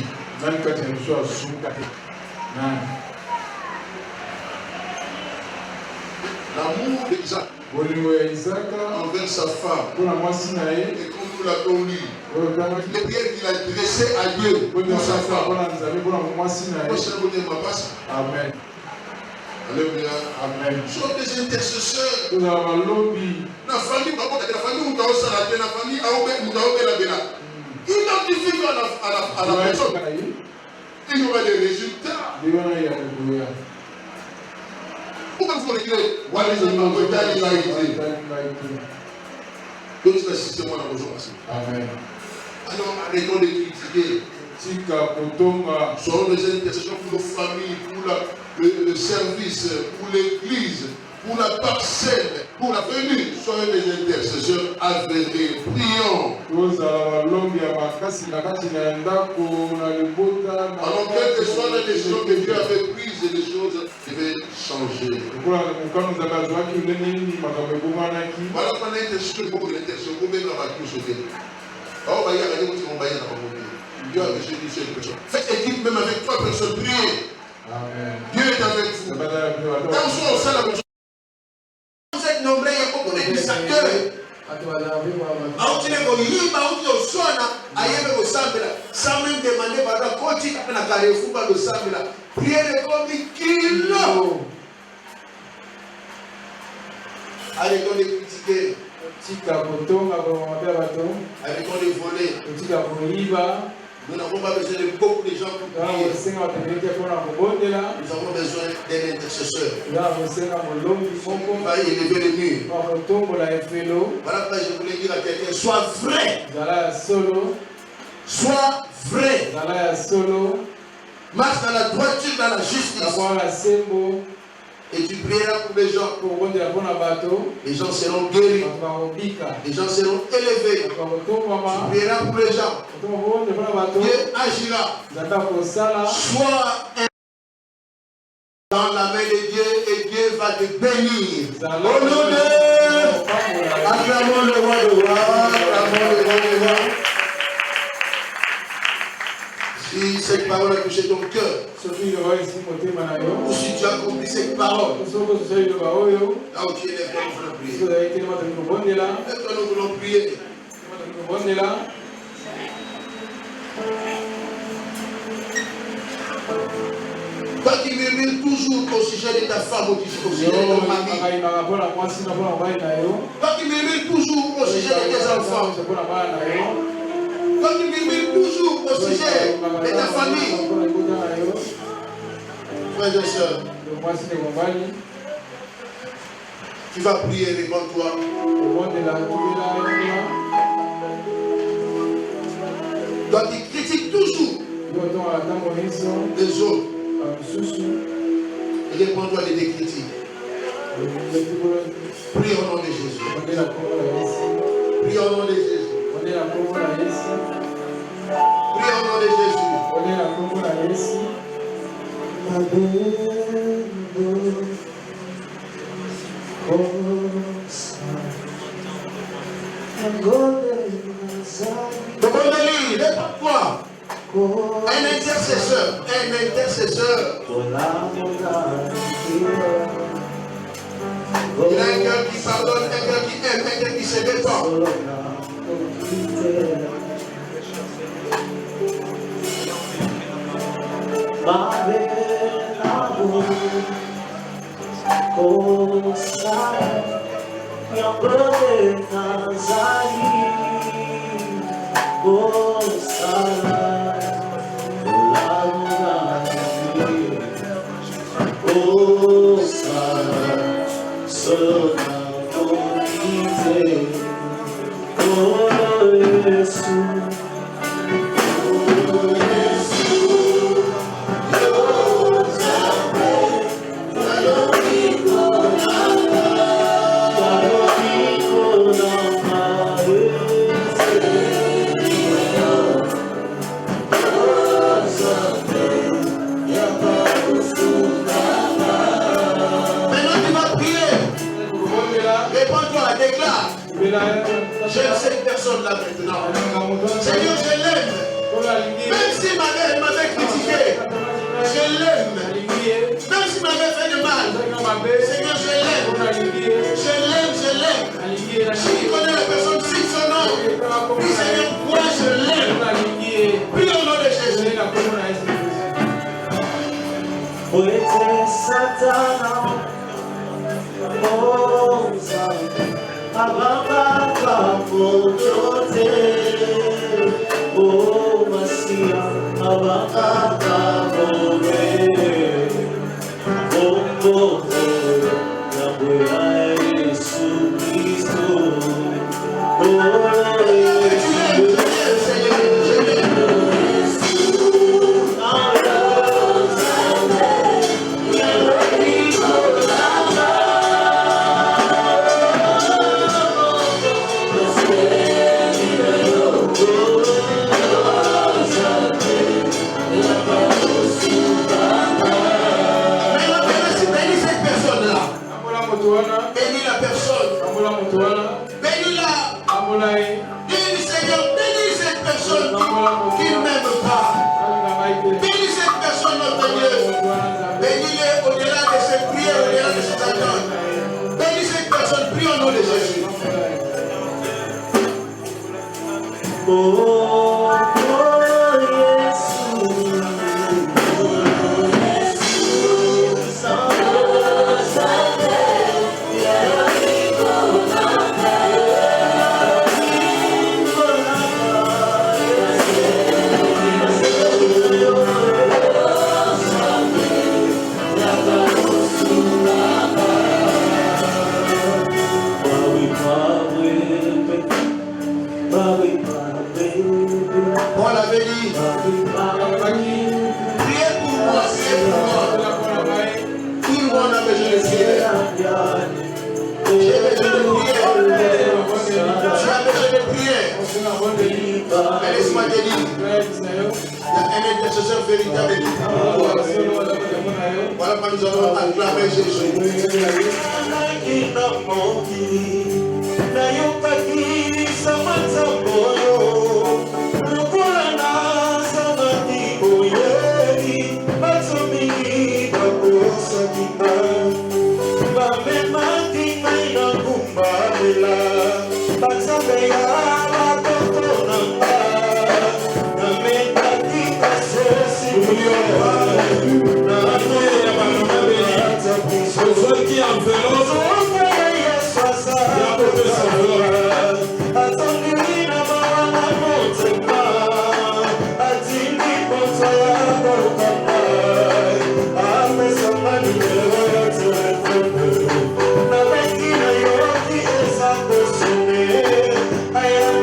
L'amour d'Isaac envers sa femme, et comme nous l'avons lu, les prières qu'il a dressées à Dieu pour sa femme. Amen. Alléluia. Amen. Nous sommes des intercesseurs. La famille, la famille, identifie à la personne. Il y aura des résultats. Pourquoi il faut réguler? Donc, c'est le système de la consommation. Amen. Alors, arrêtons de critiquer. Soyons des intercessions pour nos familles, pour le service, pour l'église, pour la parcelle, pour la venue. Soyons des intercesseurs avérés. Prions. Alors, quelles que soient les décisions que Dieu avait prises et les choses devaient changer. Voilà qu'on a intercession pour l'intercession. Dieu a besoin d'une seule personne. Faites équipe même avec 3 personnes, priez. Amen. Dieu est avec vous. Quand vous êtes nombreux, il y a beaucoup de dissacteurs. Sans même demander, priez les comme kilo. Arrêtons de critiquer. Arrêtons de voler. Nous n'avons pas besoin de beaucoup de gens pour prier. Nous avons besoin d'un intercesseur. On va élever les murs. Voilà pourquoi je voulais dire à quelqu'un, sois vrai. Sois vrai. Marche dans la droiture, dans la justice. Et tu prieras pour les gens. Les gens seront guéris. Les gens seront élevés. Tu prieras pour les gens. Dieu agira. Sois dans la main de Dieu et Dieu va te bénir. Au nom de acclamons le roi de roi. Acclamons le roi de roi. Si cette parole a touché ton cœur, ou si tu as compris cette parole, là où tu es, lève-toi, nous voulons prier. Lève-toi, nous voulons prier. Toi qui murmures toujours au sujet de ta femme, au sujet de ton mari. Toi qui murmures toujours au sujet de tes enfants. Toi qui murmures toujours au sujet de ta famille. Frères et sœurs, tu vas prier, réponds-toi. Toi qui critiques toujours les autres, réponds-toi de tes critiques. Prie au nom de Jésus. Prie au nom de Jésus. Prie au nom de Jésus. Lève-toi. Un intercesseur. Il a un cœur qui pardonne, un cœur qui aime, un cœur qui se défend. J'aime cette personne-là maintenant. Seigneur, je l'aime. Même si ma mère m'avait critiqué, je l'aime. Même s'il m'avait fait de mal, Seigneur, je l'aime. Je l'aime, je l'aime. Si tu connais la personne, cite son nom. Dis Seigneur, moi je l'aime. Prie au nom de Jésus. Bénis la personne. Bénis-la. Bénis Seigneur, bénis cette personne qui ne m'aime pas. Bénis cette personne, notre Dieu. Bénis-les au-delà de ses prières, au-delà de ses attentes. Bénis cette personne, prie au nom de Jésus. Paul avait dit, priez pour moi, priez pour moi. Tout le monde a besoin de prière. J'ai besoin de prière. Tu as besoin de prière. Mais laisse-moi te dire, il y a un intercesseur véritable. Voilà pourquoi nous allons acclamer Jésus. I am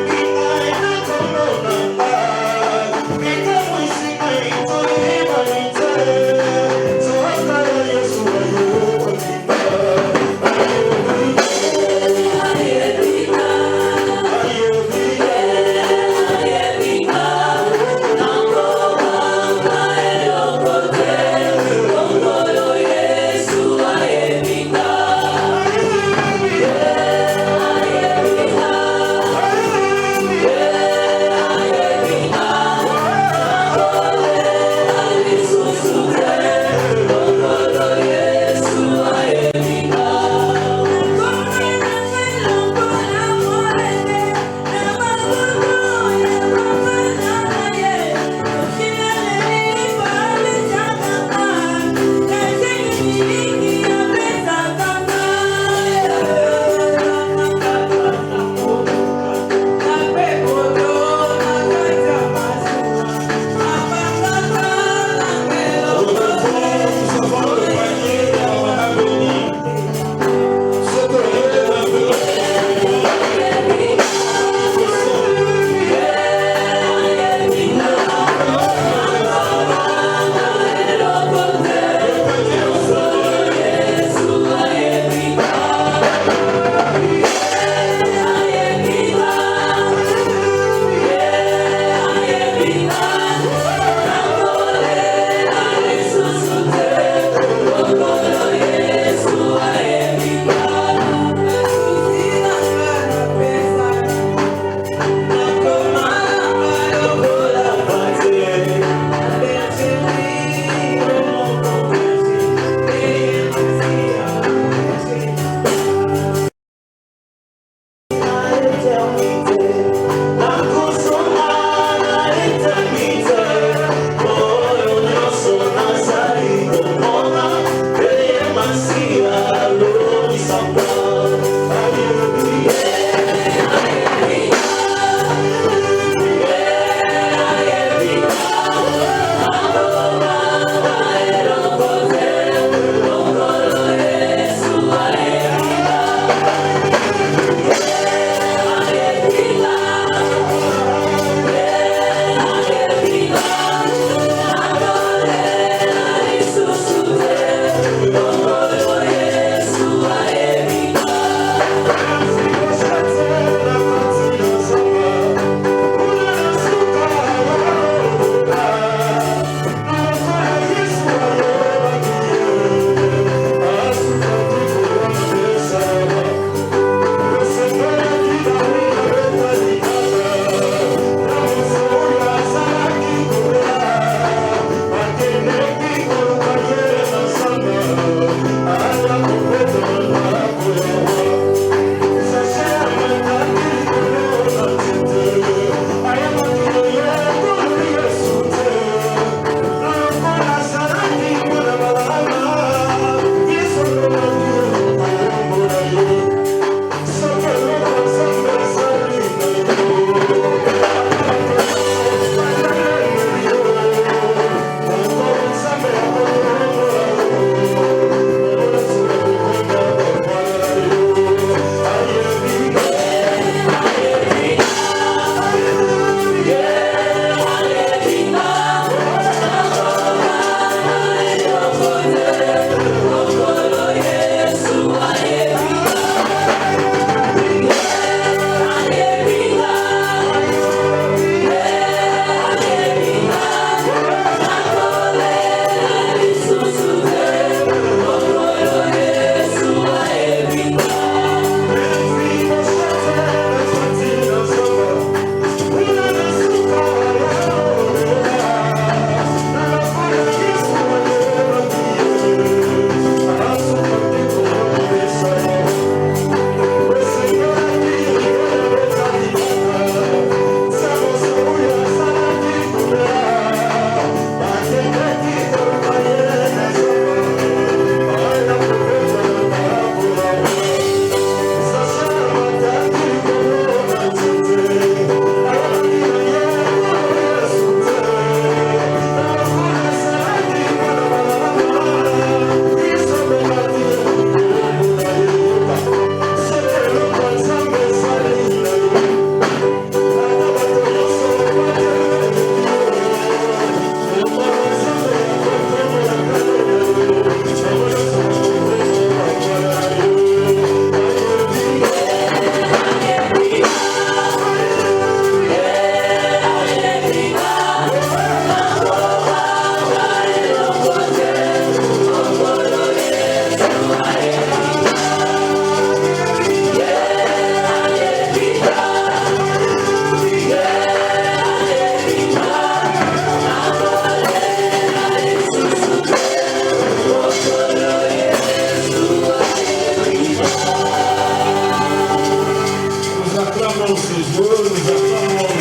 acclamons ce Dieu, nous acclamons.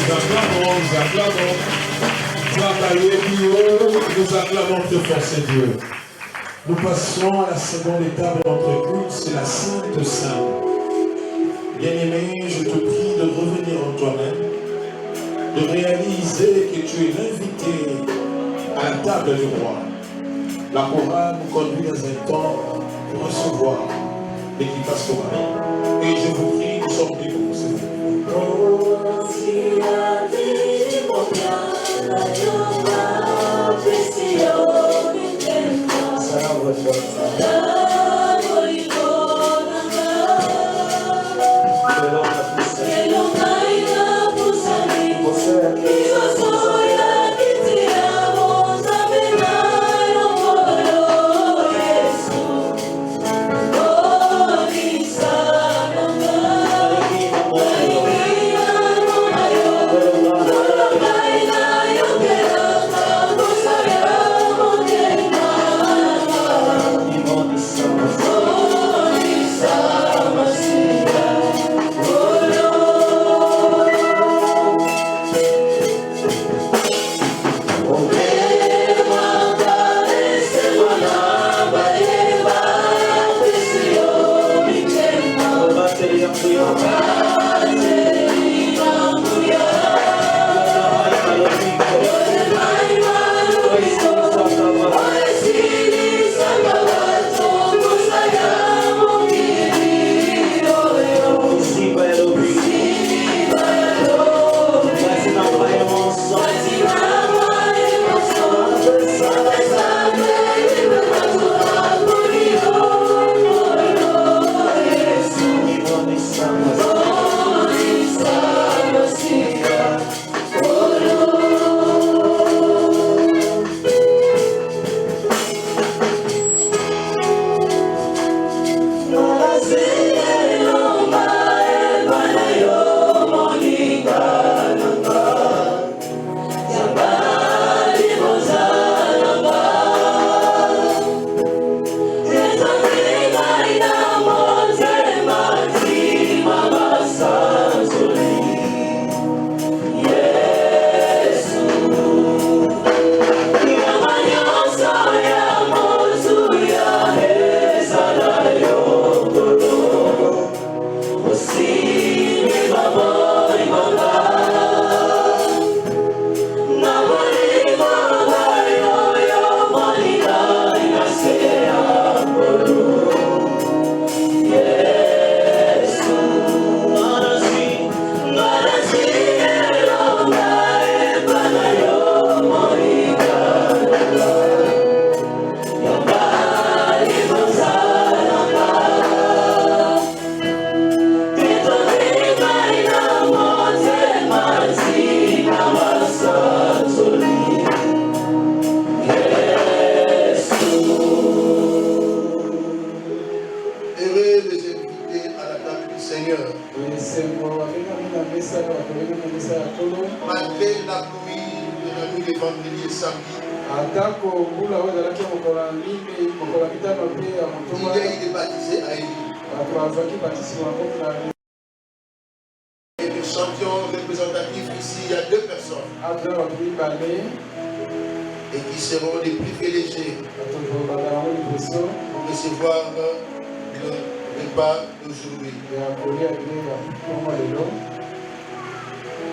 Travailler plus haut, nous acclamons très fort ce Dieu. Nous passons à la seconde étape de notre culte, c'est la Sainte Sainte. Bien-aimé, je te prie de revenir en toi-même, de réaliser que tu es l'invité à la table du roi. La chorale nous conduit dans un temps pour recevoir l'équipage chorale. Et je vous prie, nous sommes libres pour ce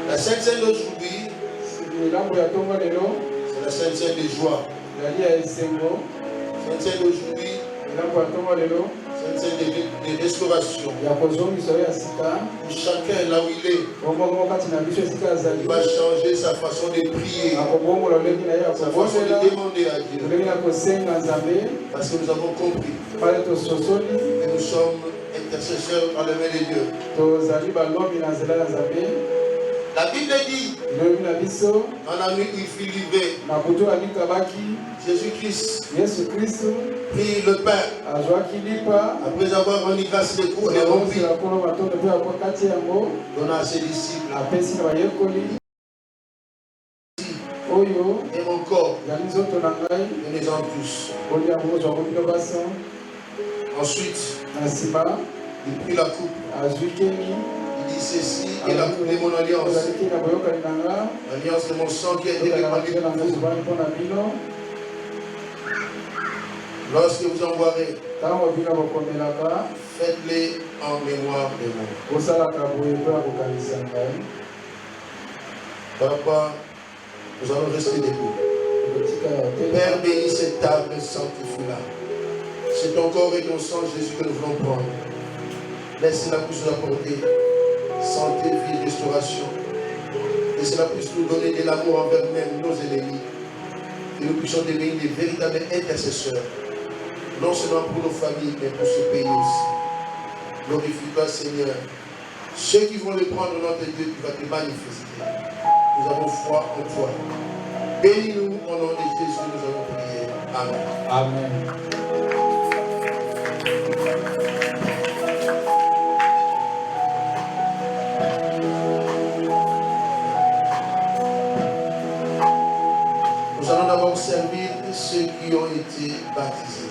La Sainte Seine d'aujourd'hui, c'est la Sainte Seine de joie. Sainte Seine d'aujourd'hui, Sainte Seine de restauration. Chacun là où il est, il va changer sa façon de prier, sa façon de demander à Dieu. Parce que nous avons compris que nous sommes intercesseurs dans les mains de Dieu. La Bible dit, dans la nuit où il fut livré, Jésus-Christ prit le pain. Après avoir rendu grâce les coups, les remplis, donna à ses disciples. Et mon corps, donnez-en tous. Ensuite, il prit la coupe. Il dit ceci, il a coulé mon alliance. L'alliance de mon sang qui a été répandue pour vous. Lorsque vous en boirez, faites-les en mémoire de moi. Papa, nous allons rester debout. Père, bénis cette table, sanctifie-la. C'est ton corps et ton sang, Jésus, que nous voulons prendre. Laisse cela puisse nous apporter santé, vie, restauration. Et cela puisse nous donner de l'amour envers même nos ennemis. Que nous puissions devenir des véritables intercesseurs. Non seulement pour nos familles, mais pour ce pays aussi. Glorifie-toi, Seigneur. Ceux qui vont le prendre, notre Dieu, tu vas te manifester. Nous avons foi en toi. Bénis-nous au nom de Jésus, nous avons prié. Amen. Amen. Nous allons d'abord servir ceux qui ont été baptisés.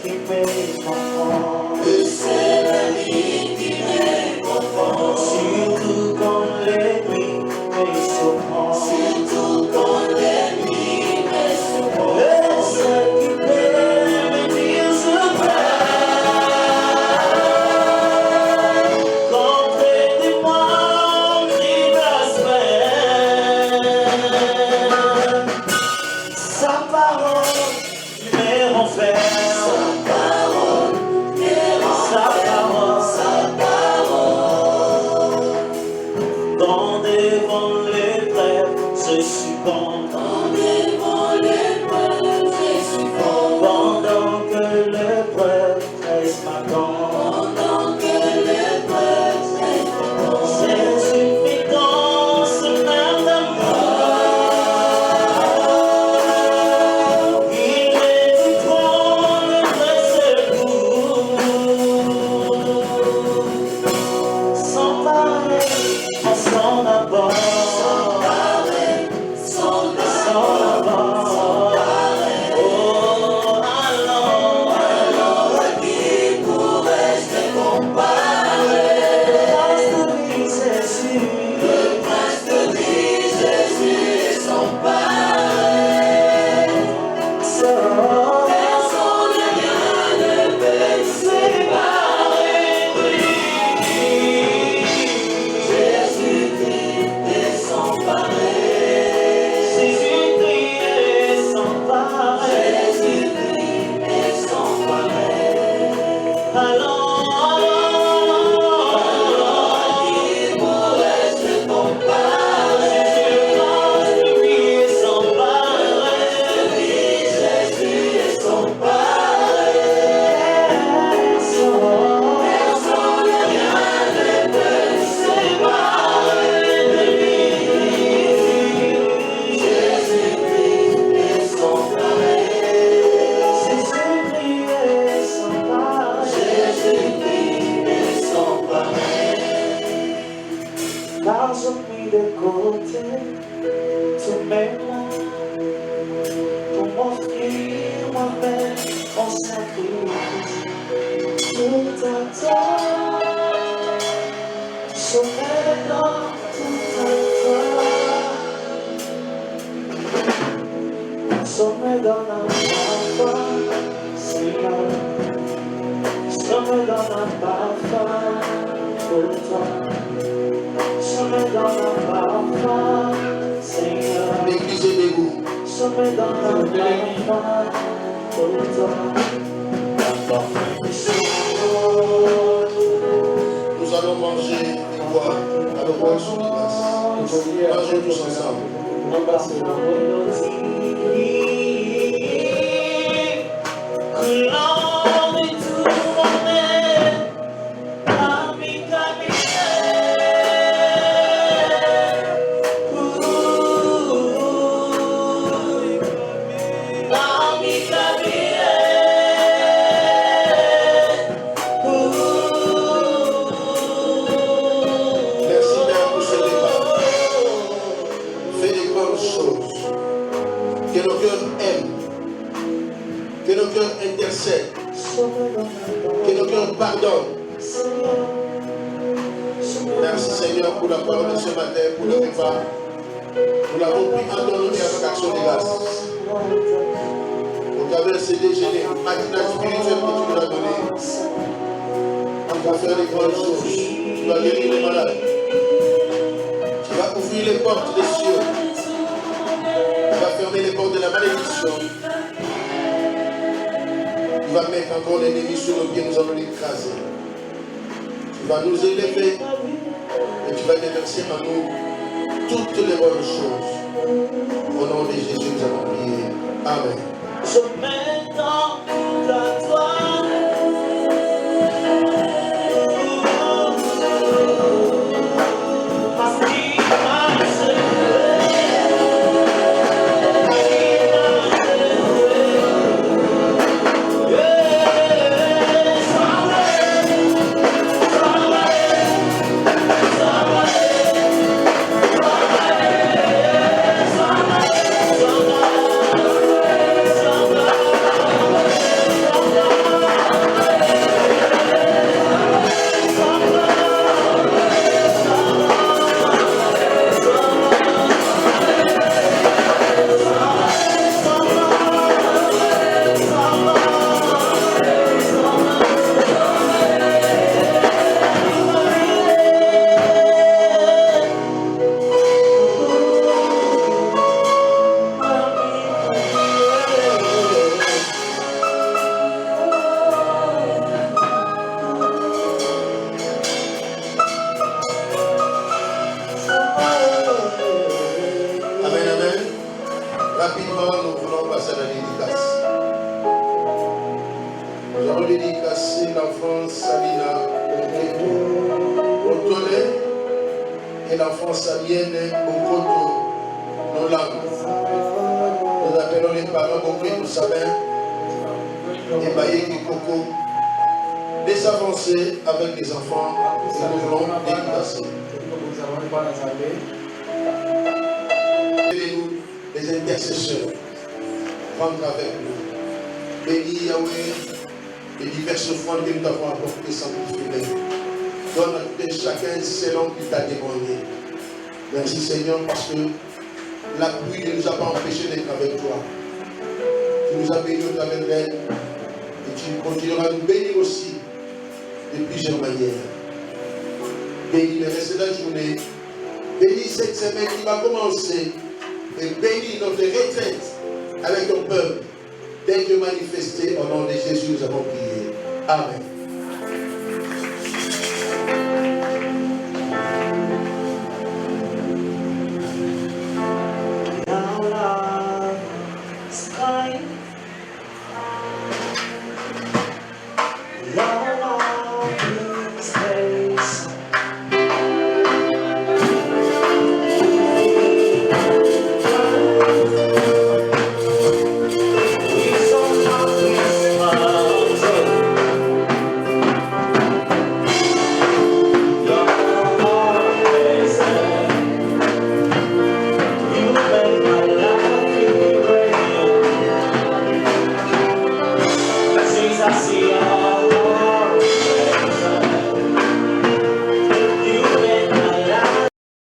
qui me comprend. Et c'est l'ami qui me comprend. Surtout quand l'ennemi me surprend. Surtout quand l'ennemi me surprend. Et ce qui peut me dire je pars. Contre des mots qui blasphèment. Sa parole me renferme. Dans devant l'épreuve, je succombe. Pendant que l'épreuve reste ma camp. C'est suffisance même d'amour. Il est du trône de secours. Sans pareil, en son abord. Car j'ai mis de côté tous mes mots pour m'offrir moi-même en sacrifice. Tout à toi, je me donne tout à toi. Je me donne à toi, Seigneur. Je me donne à parfum pour toi. Je me donne un parfum, Seigneur. L'église est debout. Je me donne un parfum pour toi. Nous allons manger et boire à l'oral sous l'image. Mangeons tous ensemble. Merci Père pour ce débat. Fais les bonnes choses. Que nos cœurs aiment. Que nos cœurs intercèdent. Que nos cœurs pardonnent. Merci Seigneur pour la parole de ce matin, pour le repas. Nous l'avons pris en ton nom et avec action de grâce. Au travers de ce déjeuner matinal spirituel que tu nous as donné, tu vas faire des grandes choses. Tu vas guérir les malades. Tu vas ouvrir les portes des cieux. Tu vas fermer les portes de la malédiction. Tu vas mettre encore l'ennemi sur nos pieds, nous allons l'écraser. Tu vas nous élever et tu vas déverser en nous toutes les bonnes choses. Au nom de Jésus, nous allons prier. Amen. Je m'étends tout à toi. Rapidement, nous voulons passer à la dédicace. Nous allons dédicacer l'enfant Salina Otole et l'enfant Samienne Okoto Nolam. Nous appelons les parents Boké Moussabin et Baye Kikoko. Les avancer avec les enfants et nous voulons dédicacer. Les intercesseurs, rentre avec nous. Bénis Yahweh les diverses offrandes que nous avons apportées sans filet. Donne à tout chacun selon qu'il t'a demandé. Merci Seigneur parce que la pluie ne nous a pas empêchés d'être avec toi. Tu nous as bénis au travers d'elle et tu continueras à nous bénir aussi de plusieurs manières. Bénis le reste de la journée. Bénis cette semaine qui va commencer. Et bénis notre retraite avec ton peuple. Dès que manifesté, au nom de Jésus, nous avons prié. Amen.